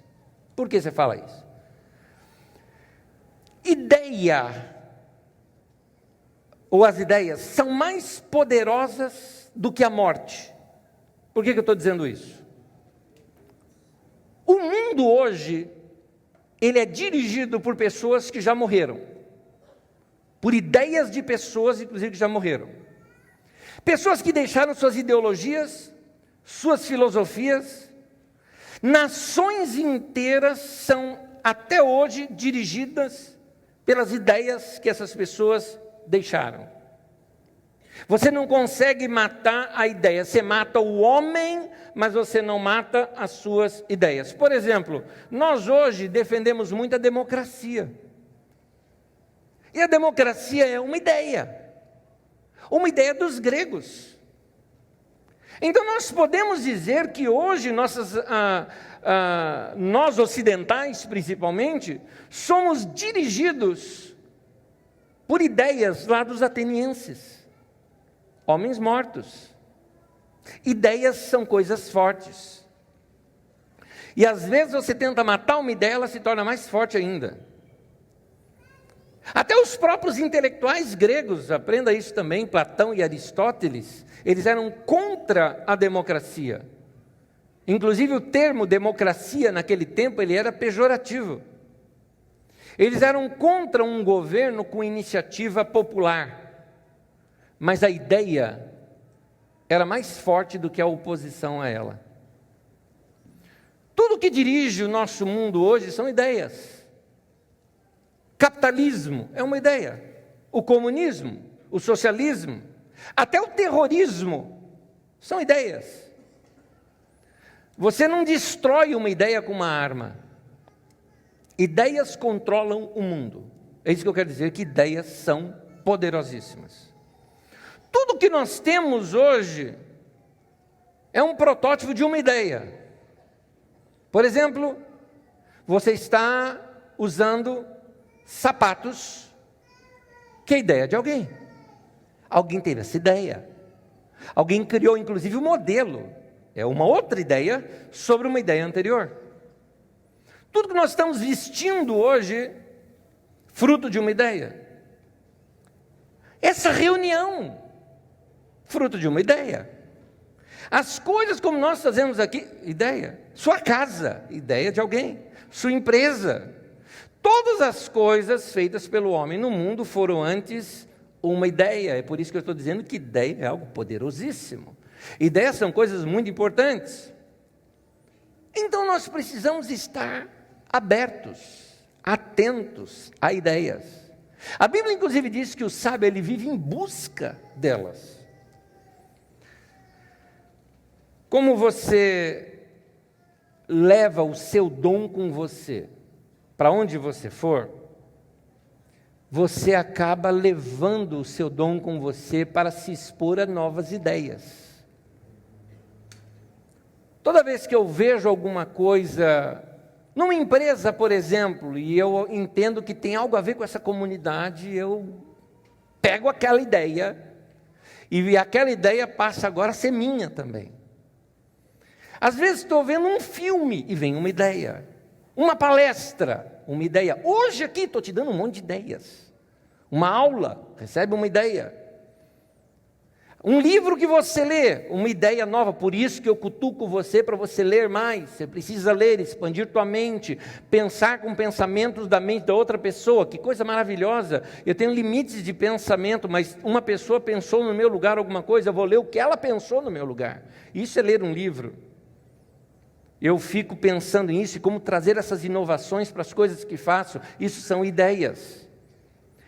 Por que você fala isso? Ideia, ou as ideias, são mais poderosas do que a morte. Por que eu estou dizendo isso? O mundo hoje, ele é dirigido por pessoas que já morreram. Por ideias de pessoas, inclusive, que já morreram. Pessoas que deixaram suas ideologias, suas filosofias. Nações inteiras são, até hoje, dirigidas pelas ideias que essas pessoas deixaram. Você não consegue matar a ideia. Você mata o homem, mas você não mata as suas ideias. Por exemplo, nós hoje defendemos muito a democracia. E a democracia é uma ideia dos gregos. Então nós podemos dizer que hoje nós ocidentais principalmente, somos dirigidos por ideias lá dos atenienses. Homens mortos. Ideias são coisas fortes. E às vezes você tenta matar uma ideia, ela se torna mais forte ainda. Até os próprios intelectuais gregos, aprenda isso também, Platão e Aristóteles, eles eram contra a democracia. Inclusive o termo democracia naquele tempo, ele era pejorativo. Eles eram contra um governo com iniciativa popular. Mas a ideia era mais forte do que a oposição a ela. Tudo que dirige o nosso mundo hoje são ideias. Capitalismo é uma ideia. O comunismo, o socialismo, até o terrorismo são ideias. Você não destrói uma ideia com uma arma. Ideias controlam o mundo. É isso que eu quero dizer, que ideias são poderosíssimas. Tudo que nós temos hoje é um protótipo de uma ideia. Por exemplo, você está usando sapatos, que é a ideia de alguém. Alguém teve essa ideia. Alguém criou, inclusive, o modelo. É uma outra ideia sobre uma ideia anterior. Tudo que nós estamos vestindo hoje, fruto de uma ideia. Essa reunião, fruto de uma ideia. As coisas como nós fazemos aqui, ideia. Sua casa, ideia de alguém. Sua empresa. Todas as coisas feitas pelo homem no mundo foram antes uma ideia. É por isso que eu estou dizendo que ideia é algo poderosíssimo. Ideias são coisas muito importantes. Então nós precisamos estar abertos, atentos a ideias. A Bíblia inclusive diz que o sábio ele vive em busca delas. Como você leva o seu dom com você, para onde você for, você acaba levando o seu dom com você para se expor a novas ideias. Toda vez que eu vejo alguma coisa, numa empresa, por exemplo, e eu entendo que tem algo a ver com essa comunidade, eu pego aquela ideia, e aquela ideia passa agora a ser minha também. Às vezes estou vendo um filme e vem uma ideia, uma palestra, uma ideia. Hoje aqui estou te dando um monte de ideias. Uma aula, recebe uma ideia. Um livro que você lê, uma ideia nova. Por isso que eu cutuco você para você ler mais. Você precisa ler, expandir tua mente, pensar com pensamentos da mente da outra pessoa. Que coisa maravilhosa. Eu tenho limites de pensamento, mas uma pessoa pensou no meu lugar alguma coisa, eu vou ler o que ela pensou no meu lugar. Isso é ler um livro. Eu fico pensando nisso e como trazer essas inovações para as coisas que faço. Isso são ideias.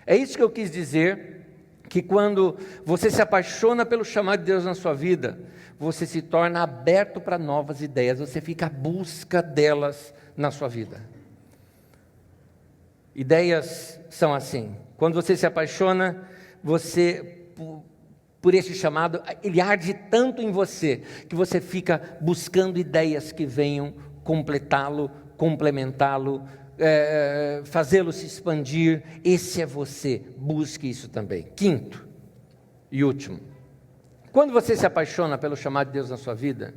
É isso que eu quis dizer, que quando você se apaixona pelo chamado de Deus na sua vida, você se torna aberto para novas ideias, você fica à busca delas na sua vida. Ideias são assim. Quando você se apaixona, você... por esse chamado, ele arde tanto em você, que você fica buscando ideias que venham completá-lo, complementá-lo, fazê-lo se expandir. Esse é você, busque isso também. Quinto e último, quando você se apaixona pelo chamado de Deus na sua vida,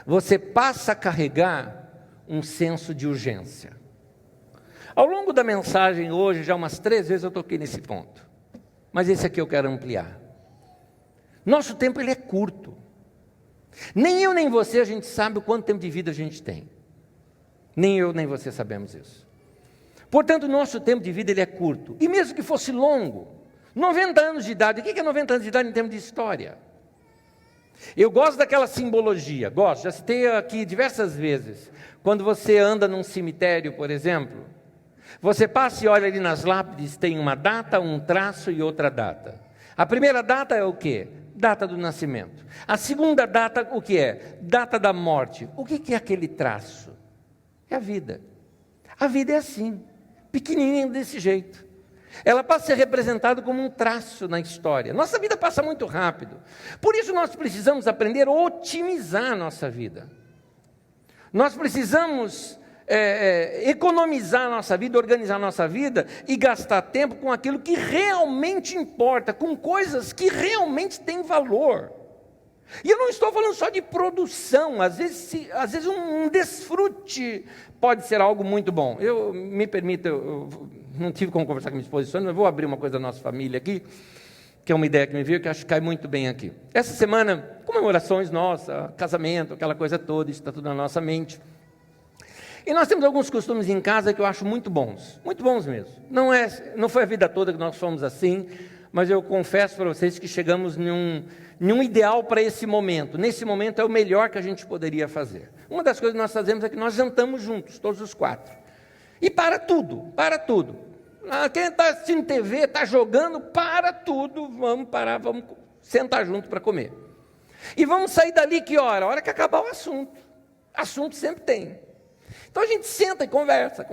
você passa a carregar um senso de urgência. Ao longo da mensagem hoje, já umas 3 vezes eu toquei nesse ponto, mas esse aqui eu quero ampliar. Nosso tempo ele é curto. Nem eu nem você a gente sabe o quanto tempo de vida a gente tem. Nem eu nem você sabemos isso. Portanto, o nosso tempo de vida ele é curto. E mesmo que fosse longo, 90 anos de idade, o que é 90 anos de idade em termos de história? Eu gosto daquela simbologia, gosto, já citei aqui diversas vezes. Quando você anda num cemitério, por exemplo, você passa e olha ali nas lápides, tem uma data, um traço e outra data. A primeira data é o quê? Data do nascimento. A segunda data, o que é? Data da morte. O que é aquele traço? É a vida. A vida é assim, pequenininha desse jeito. Ela passa a ser representada como um traço na história. Nossa vida passa muito rápido. Por isso nós precisamos aprender a otimizar a nossa vida. Nós precisamos economizar a nossa vida, organizar a nossa vida e gastar tempo com aquilo que realmente importa, com coisas que realmente têm valor. E eu não estou falando só de produção, às vezes um desfrute pode ser algo muito bom. Me permita, eu não tive como conversar com minha esposa, mas eu vou abrir uma coisa da nossa família aqui, que é uma ideia que me veio, que eu acho que cai muito bem aqui. Essa semana, comemorações nossas, casamento, aquela coisa toda, isso está tudo na nossa mente. E nós temos alguns costumes em casa que eu acho muito bons mesmo. Não foi a vida toda que nós fomos assim, mas eu confesso para vocês que chegamos num ideal para esse momento. Nesse momento é o melhor que a gente poderia fazer. Uma das coisas que nós fazemos é que nós jantamos juntos, todos os 4. E para tudo. Quem está assistindo TV, está jogando, para tudo, vamos parar, vamos sentar junto para comer. E vamos sair dali que hora? A hora que acabar o assunto. Assunto sempre tem. Então a gente senta e conversa,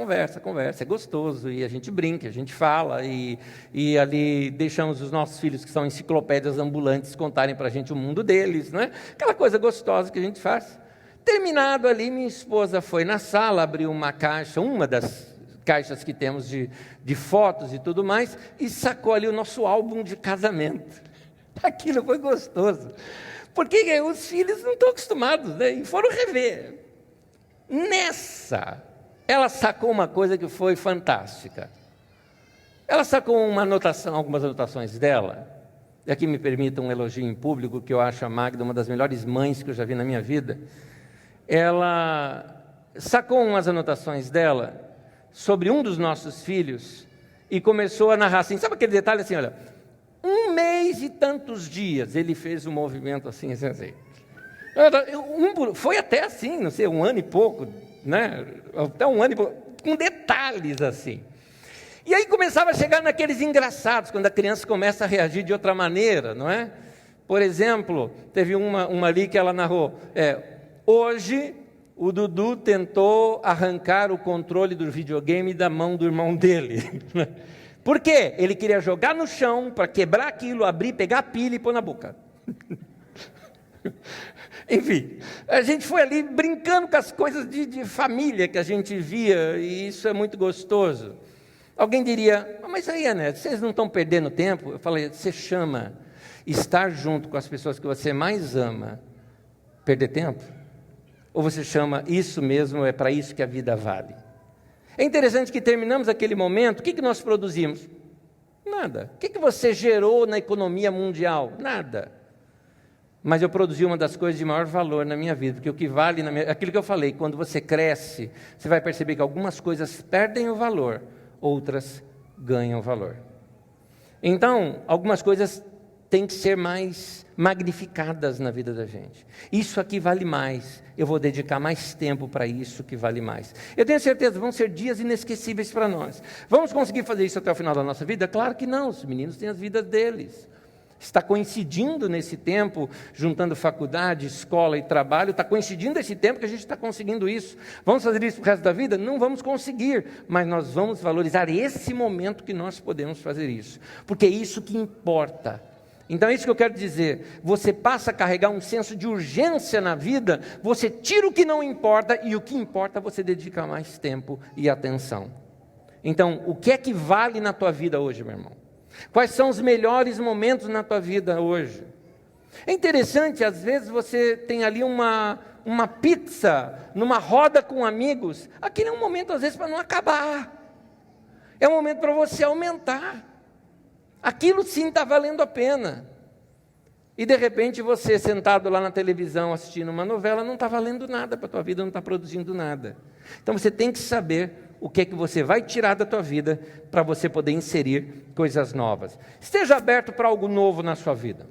é gostoso, e a gente brinca, a gente fala, e ali deixamos os nossos filhos, que são enciclopédias ambulantes, contarem para a gente o mundo deles, né? Aquela coisa gostosa que a gente faz. Terminado ali, minha esposa foi na sala, abriu uma caixa, uma das caixas que temos de fotos e tudo mais, e sacou ali o nosso álbum de casamento. Aquilo foi gostoso, porque os filhos não estão acostumados, né? E foram rever. Nessa, ela sacou uma coisa que foi fantástica. Ela sacou algumas anotações dela, e aqui me permita um elogio em público, que eu acho a Magda uma das melhores mães que eu já vi na minha vida. Ela sacou umas anotações dela sobre um dos nossos filhos e começou a narrar assim, sabe aquele detalhe assim, olha, 1 mês e tantos dias, ele fez um movimento assim. Foi até assim, não sei, 1 ano e pouco, né? Até 1 ano e pouco, com detalhes assim. E aí começava a chegar naqueles engraçados, quando a criança começa a reagir de outra maneira, não é? Por exemplo, teve uma ali que ela narrou, hoje o Dudu tentou arrancar o controle do videogame da mão do irmão dele. Por quê? Ele queria jogar no chão para quebrar aquilo, abrir, pegar a pilha e pôr na boca. Enfim, a gente foi ali brincando com as coisas de família que a gente via, e isso é muito gostoso. Alguém diria, mas aí, Ané, vocês não estão perdendo tempo? Eu falei, você chama estar junto com as pessoas que você mais ama perder tempo? Ou você chama isso mesmo, é para isso que a vida vale? É interessante que terminamos aquele momento, o que nós produzimos? Nada. O que você gerou na economia mundial? Nada. Mas eu produzi uma das coisas de maior valor na minha vida, porque o que vale, aquilo que eu falei, quando você cresce, você vai perceber que algumas coisas perdem o valor, outras ganham valor. Então, algumas coisas têm que ser mais magnificadas na vida da gente. Isso aqui vale mais, eu vou dedicar mais tempo para isso que vale mais. Eu tenho certeza, vão ser dias inesquecíveis para nós. Vamos conseguir fazer isso até o final da nossa vida? Claro que não, os meninos têm as vidas deles. Está coincidindo nesse tempo, juntando faculdade, escola e trabalho, está coincidindo esse tempo que a gente está conseguindo isso. Vamos fazer isso para o resto da vida? Não vamos conseguir, mas nós vamos valorizar esse momento que nós podemos fazer isso, porque é isso que importa. Então é isso que eu quero dizer, você passa a carregar um senso de urgência na vida, você tira o que não importa e o que importa você dedica mais tempo e atenção. Então, o que é que vale na tua vida hoje, meu irmão? Quais são os melhores momentos na tua vida hoje? É interessante, às vezes você tem ali uma pizza, numa roda com amigos, aquele é um momento às vezes para não acabar, é um momento para você aumentar, aquilo sim está valendo a pena, e de repente você sentado lá na televisão assistindo uma novela, não está valendo nada para a tua vida, não está produzindo nada. Então você tem que saber o que é que você vai tirar da tua vida para você poder inserir coisas novas. Esteja aberto para algo novo na sua vida.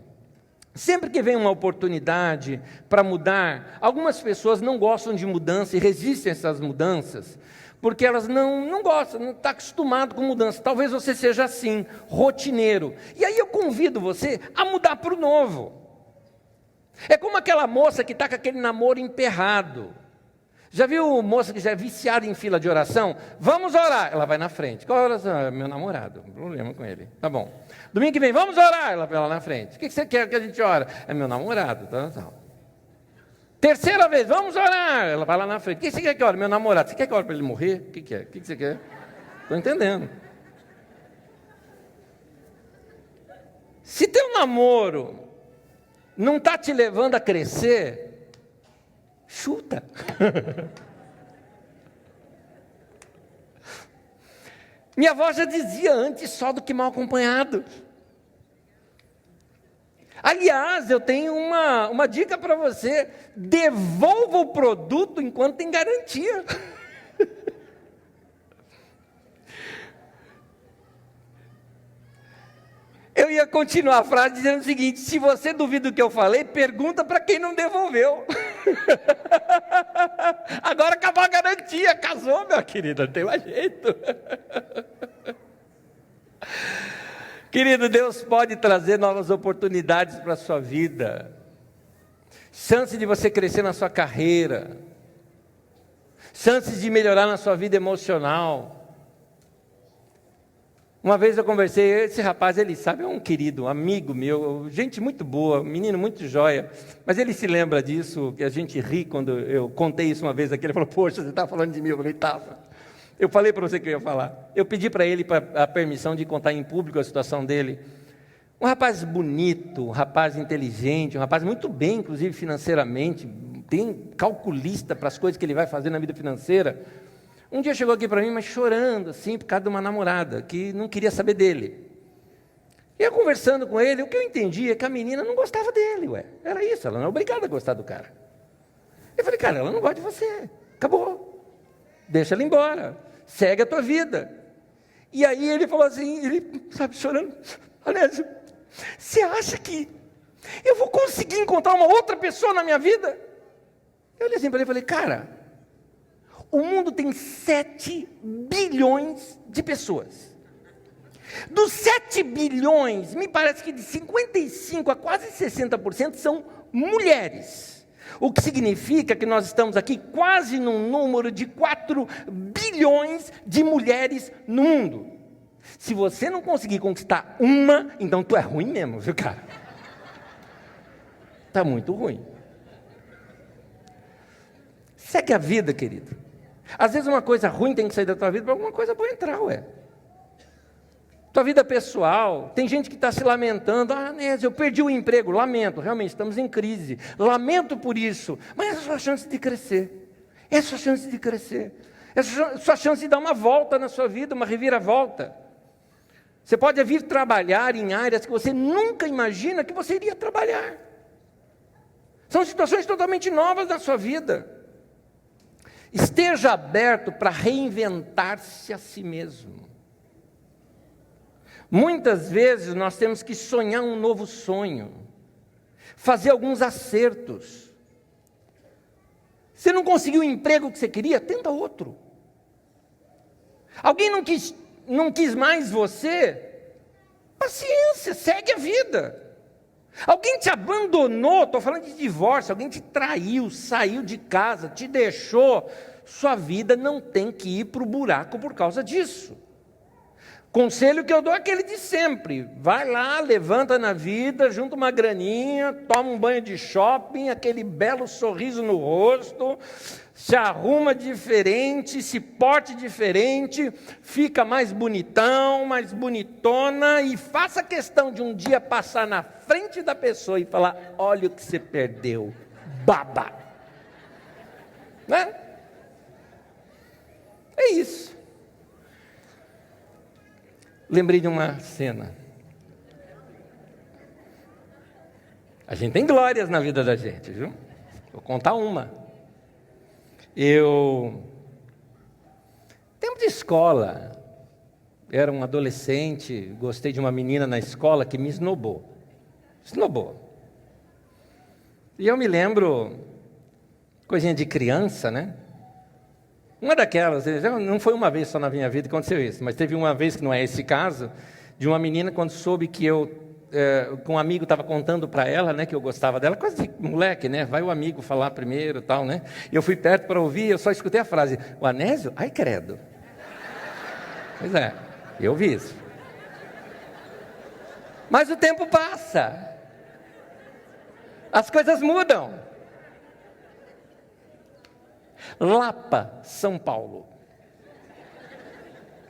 Sempre que vem uma oportunidade para mudar, algumas pessoas não gostam de mudança e resistem a essas mudanças, Porque elas não gostam, não está acostumado com mudança. Talvez você seja assim, rotineiro. E aí eu convido você a mudar para o novo. É como aquela moça que está com aquele namoro emperrado. Já viu moça que já é viciada em fila de oração? Vamos orar. Ela vai na frente. Qual oração? É meu namorado. Problema com ele. Tá bom. Domingo que vem, vamos orar. Ela vai lá na frente. O que você quer que a gente ore? É meu namorado. Tá. Terceira vez, vamos orar. Ela vai lá na frente. O que você quer que ore? Meu namorado. Você quer que ore para ele morrer? O que é? O que você quer? Estou entendendo. Se teu namoro não está te levando a crescer, chuta. Minha avó já dizia antes só do que mal acompanhado. Aliás, eu tenho uma dica para você: devolva o produto enquanto tem garantia. Eu ia continuar a frase dizendo o seguinte: se você duvida do que eu falei, pergunta para quem não devolveu. Agora acabou a garantia, casou, minha querida, não tem mais jeito. Querido, Deus pode trazer novas oportunidades para a sua vida, chance de você crescer na sua carreira, chances de melhorar na sua vida emocional. Uma vez eu conversei, esse rapaz, ele sabe, é um querido, um amigo meu, gente muito boa, menino muito joia, mas ele se lembra disso, que a gente ri quando eu contei isso uma vez aqui. Ele falou: poxa, você está falando de mim? Eu falei: estava. Eu falei para você que eu ia falar. Eu pedi para ele a permissão de contar em público a situação dele. Um rapaz bonito, um rapaz inteligente, um rapaz muito bem, inclusive financeiramente, tem calculista para as coisas que ele vai fazer na vida financeira. Um dia chegou aqui para mim, mas chorando, assim, por causa de uma namorada, que não queria saber dele. E eu conversando com ele, o que eu entendi é que a menina não gostava dele, era isso, ela não é obrigada a gostar do cara. Eu falei: cara, ela não gosta de você, acabou, deixa ela embora, segue a tua vida. E aí ele falou assim, ele, sabe, chorando: Anésio, você acha que eu vou conseguir encontrar uma outra pessoa na minha vida? Eu olhei assim para ele e falei: cara, o mundo tem 7 bilhões de pessoas. Dos 7 bilhões, me parece que de 55% a quase 60% são mulheres. O que significa que nós estamos aqui quase num número de 4 bilhões de mulheres no mundo. Se você não conseguir conquistar uma, então tu é ruim mesmo, viu, cara? Está muito ruim. Segue a vida, querido. Às vezes uma coisa ruim tem que sair da tua vida para alguma coisa boa entrar, Tua vida pessoal, tem gente que está se lamentando: ah, Nésio, eu perdi o emprego. Lamento, realmente estamos em crise, lamento por isso, mas é a sua chance de crescer, é a sua chance de crescer, é a sua chance de dar uma volta na sua vida, uma reviravolta. Você pode vir trabalhar em áreas que você nunca imagina que você iria trabalhar. São situações totalmente novas na sua vida. Esteja aberto para reinventar-se a si mesmo. Muitas vezes nós temos que sonhar um novo sonho, fazer alguns acertos. Você não conseguiu o emprego que você queria? Tenta outro. Alguém não quis mais você? Paciência, segue a vida. Alguém te abandonou, estou falando de divórcio, alguém te traiu, saiu de casa, te deixou, sua vida não tem que ir para o buraco por causa disso. Conselho que eu dou é aquele de sempre: vai lá, levanta na vida, junta uma graninha, toma um banho de shopping, aquele belo sorriso no rosto, se arruma diferente, se porte diferente, fica mais bonitão, mais bonitona, e faça questão de um dia passar na frente da pessoa e falar: olha o que você perdeu, baba. Né? É isso. Lembrei de uma cena. A gente tem glórias na vida da gente, viu? Vou contar uma. Tempo de escola, era um adolescente, gostei de uma menina na escola que me esnobou. E eu me lembro, coisinha de criança, né? Uma daquelas, não foi uma vez só na minha vida que aconteceu isso, mas teve uma vez, que não é esse caso, de uma menina quando soube que que um amigo estava contando para ela, né, que eu gostava dela, coisa de moleque, né, vai o amigo falar primeiro, tal, né, eu fui perto para ouvir, eu só escutei a frase, o Anésio? Ai, credo. Pois é, eu vi isso. Mas o tempo passa, as coisas mudam. Lapa, São Paulo.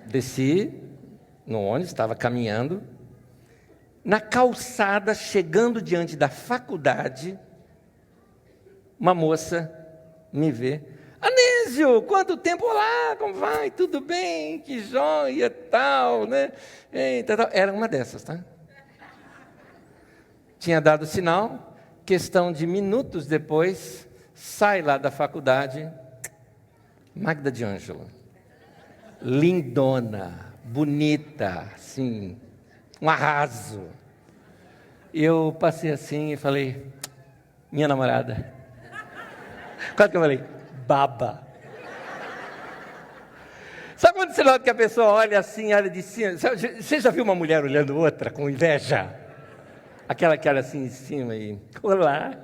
Desci no ônibus, estava caminhando, na calçada, chegando diante da faculdade, uma moça me vê. Anésio, quanto tempo? Olá, como vai? Tudo bem? Que joia, tal, né? Eita, tal. Era uma dessas, tá? Tinha dado sinal, questão de minutos depois, sai lá da faculdade, Magda de Ângelo. Lindona, bonita, assim, um arraso. Eu passei assim e falei, minha namorada. Quase que eu falei, baba. Sabe quando você nota que a pessoa olha assim, olha de cima? Você já viu uma mulher olhando outra com inveja? Aquela que olha assim em cima e, olá.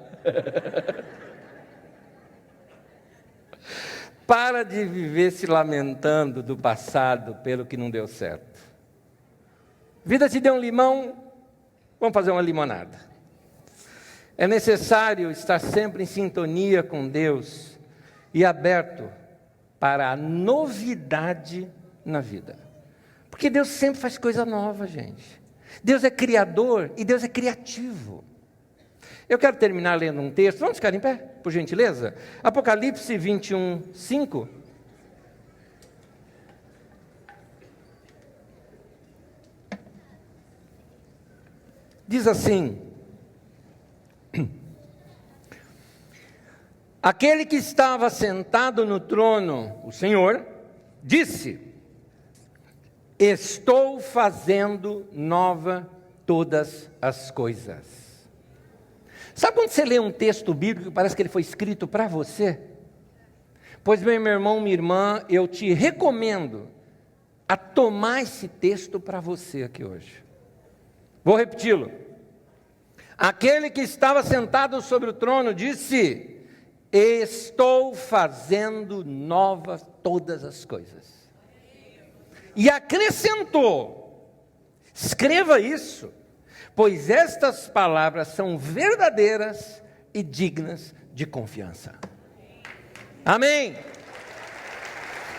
Para de viver se lamentando do passado pelo que não deu certo. Vida te deu um limão, vamos fazer uma limonada. É necessário estar sempre em sintonia com Deus e aberto para a novidade na vida. Porque Deus sempre faz coisa nova, gente. Deus é criador e Deus é criativo. Eu quero terminar lendo um texto. Vamos ficar em pé, por gentileza? Apocalipse 21, 5. Diz assim: aquele que estava sentado no trono, o Senhor, disse: estou fazendo nova todas as coisas. Sabe quando você lê um texto bíblico que parece que ele foi escrito para você? Pois bem, meu irmão, minha irmã, eu te recomendo a tomar esse texto para você aqui hoje. Vou repeti-lo. Aquele que estava sentado sobre o trono disse: estou fazendo novas todas as coisas. E acrescentou: escreva isso, pois estas palavras são verdadeiras e dignas de confiança. Amém?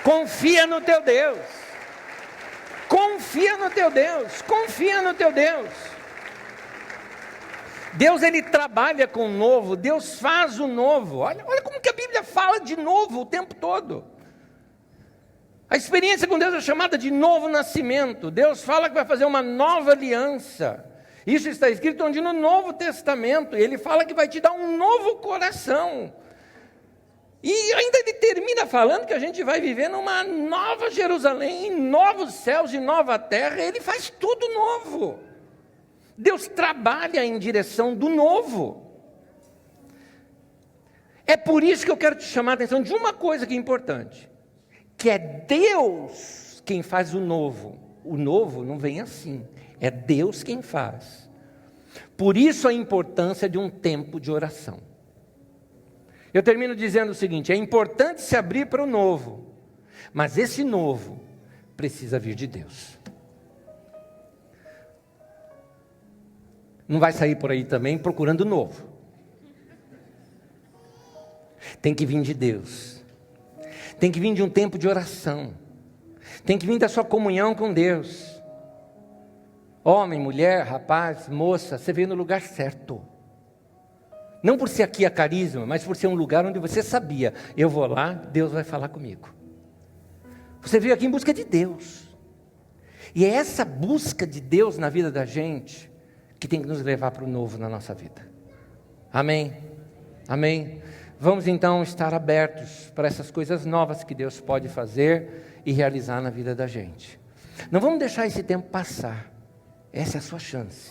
Confia no teu Deus. Confia no teu Deus. Confia no teu Deus. Deus, Ele trabalha com o novo. Deus faz o novo. Olha como que a Bíblia fala de novo o tempo todo. A experiência com Deus é chamada de novo nascimento. Deus fala que vai fazer uma nova aliança. Isso está escrito onde? No Novo Testamento. Ele fala que vai te dar um novo coração. E ainda ele termina falando que a gente vai viver numa nova Jerusalém, em novos céus e nova terra. Ele faz tudo novo. Deus trabalha em direção do novo. É por isso que eu quero te chamar a atenção de uma coisa que é importante. Que é Deus quem faz o novo. O novo não vem assim. É Deus quem faz. Por isso a importância de um tempo de oração. Eu termino dizendo o seguinte: é importante se abrir para o novo, mas esse novo precisa vir de Deus. Não vai sair por aí também procurando novo. Tem que vir de Deus. Tem que vir de um tempo de oração. Tem que vir da sua comunhão com Deus. Homem, mulher, rapaz, moça, você veio no lugar certo. Não por ser aqui a Carisma, mas por ser um lugar onde você sabia: eu vou lá, Deus vai falar comigo. Você veio aqui em busca de Deus. E é essa busca de Deus na vida da gente que tem que nos levar para o novo na nossa vida. Amém? Amém? Vamos então estar abertos para essas coisas novas que Deus pode fazer e realizar na vida da gente. Não vamos deixar esse tempo passar. Essa é a sua chance.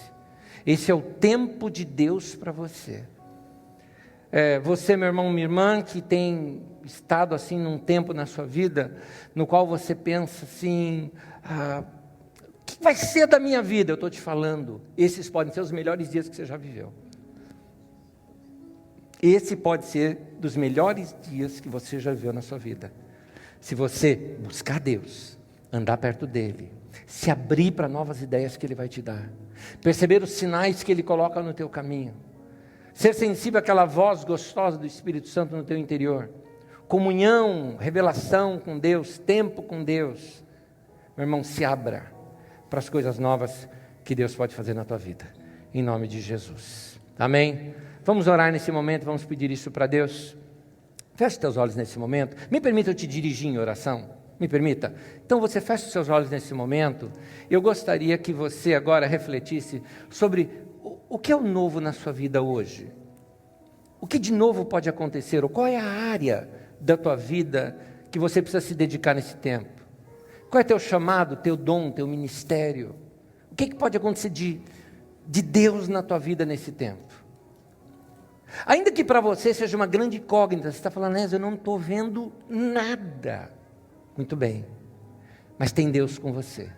Esse é o tempo de Deus para você. Você, meu irmão, minha irmã, que tem estado assim, num tempo na sua vida, no qual você pensa assim, o que vai ser da minha vida? Eu estou te falando, esses podem ser os melhores dias que você já viveu. Esse pode ser dos melhores dias que você já viveu na sua vida. Se você buscar Deus, andar perto dEle, se abrir para novas ideias que Ele vai te dar, perceber os sinais que Ele coloca no teu caminho, ser sensível àquela voz gostosa do Espírito Santo no teu interior, comunhão, revelação com Deus, tempo com Deus, meu irmão, se abra para as coisas novas que Deus pode fazer na tua vida, em nome de Jesus, amém? Vamos orar nesse momento, vamos pedir isso para Deus. Feche teus olhos nesse momento. Me permita eu te dirigir em oração. Me permita. Então você fecha os seus olhos nesse momento. Eu gostaria que você agora refletisse sobre o que é o novo na sua vida hoje. O que de novo pode acontecer? Ou qual é a área da tua vida que você precisa se dedicar nesse tempo? Qual é teu chamado, teu dom, teu ministério? O que pode acontecer de Deus na tua vida nesse tempo? Ainda que para você seja uma grande incógnita, você está falando, eu não estou vendo nada. Muito bem, mas tem Deus com você.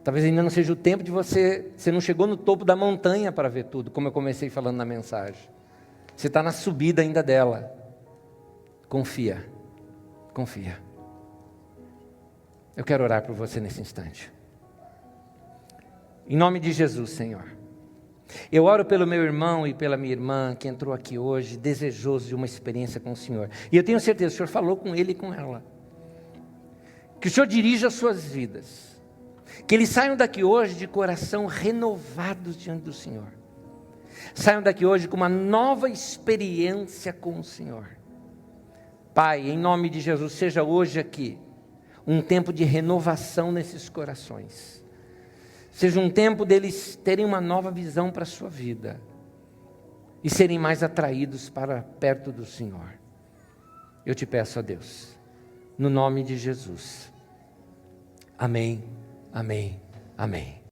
Talvez ainda não seja o tempo de você não chegou no topo da montanha para ver tudo, como eu comecei falando na mensagem. Você está na subida ainda dela. Confia, confia. Eu quero orar por você nesse instante. Em nome de Jesus, Senhor. Eu oro pelo meu irmão e pela minha irmã que entrou aqui hoje, desejoso de uma experiência com o Senhor. E eu tenho certeza, o Senhor falou com ele e com ela. Que o Senhor dirija as suas vidas. Que eles saiam daqui hoje de coração renovados diante do Senhor. Saiam daqui hoje com uma nova experiência com o Senhor. Pai, em nome de Jesus, seja hoje aqui um tempo de renovação nesses corações. Seja um tempo deles terem uma nova visão para a sua vida. E serem mais atraídos para perto do Senhor. Eu te peço a Deus. No nome de Jesus. Amém, amém, amém.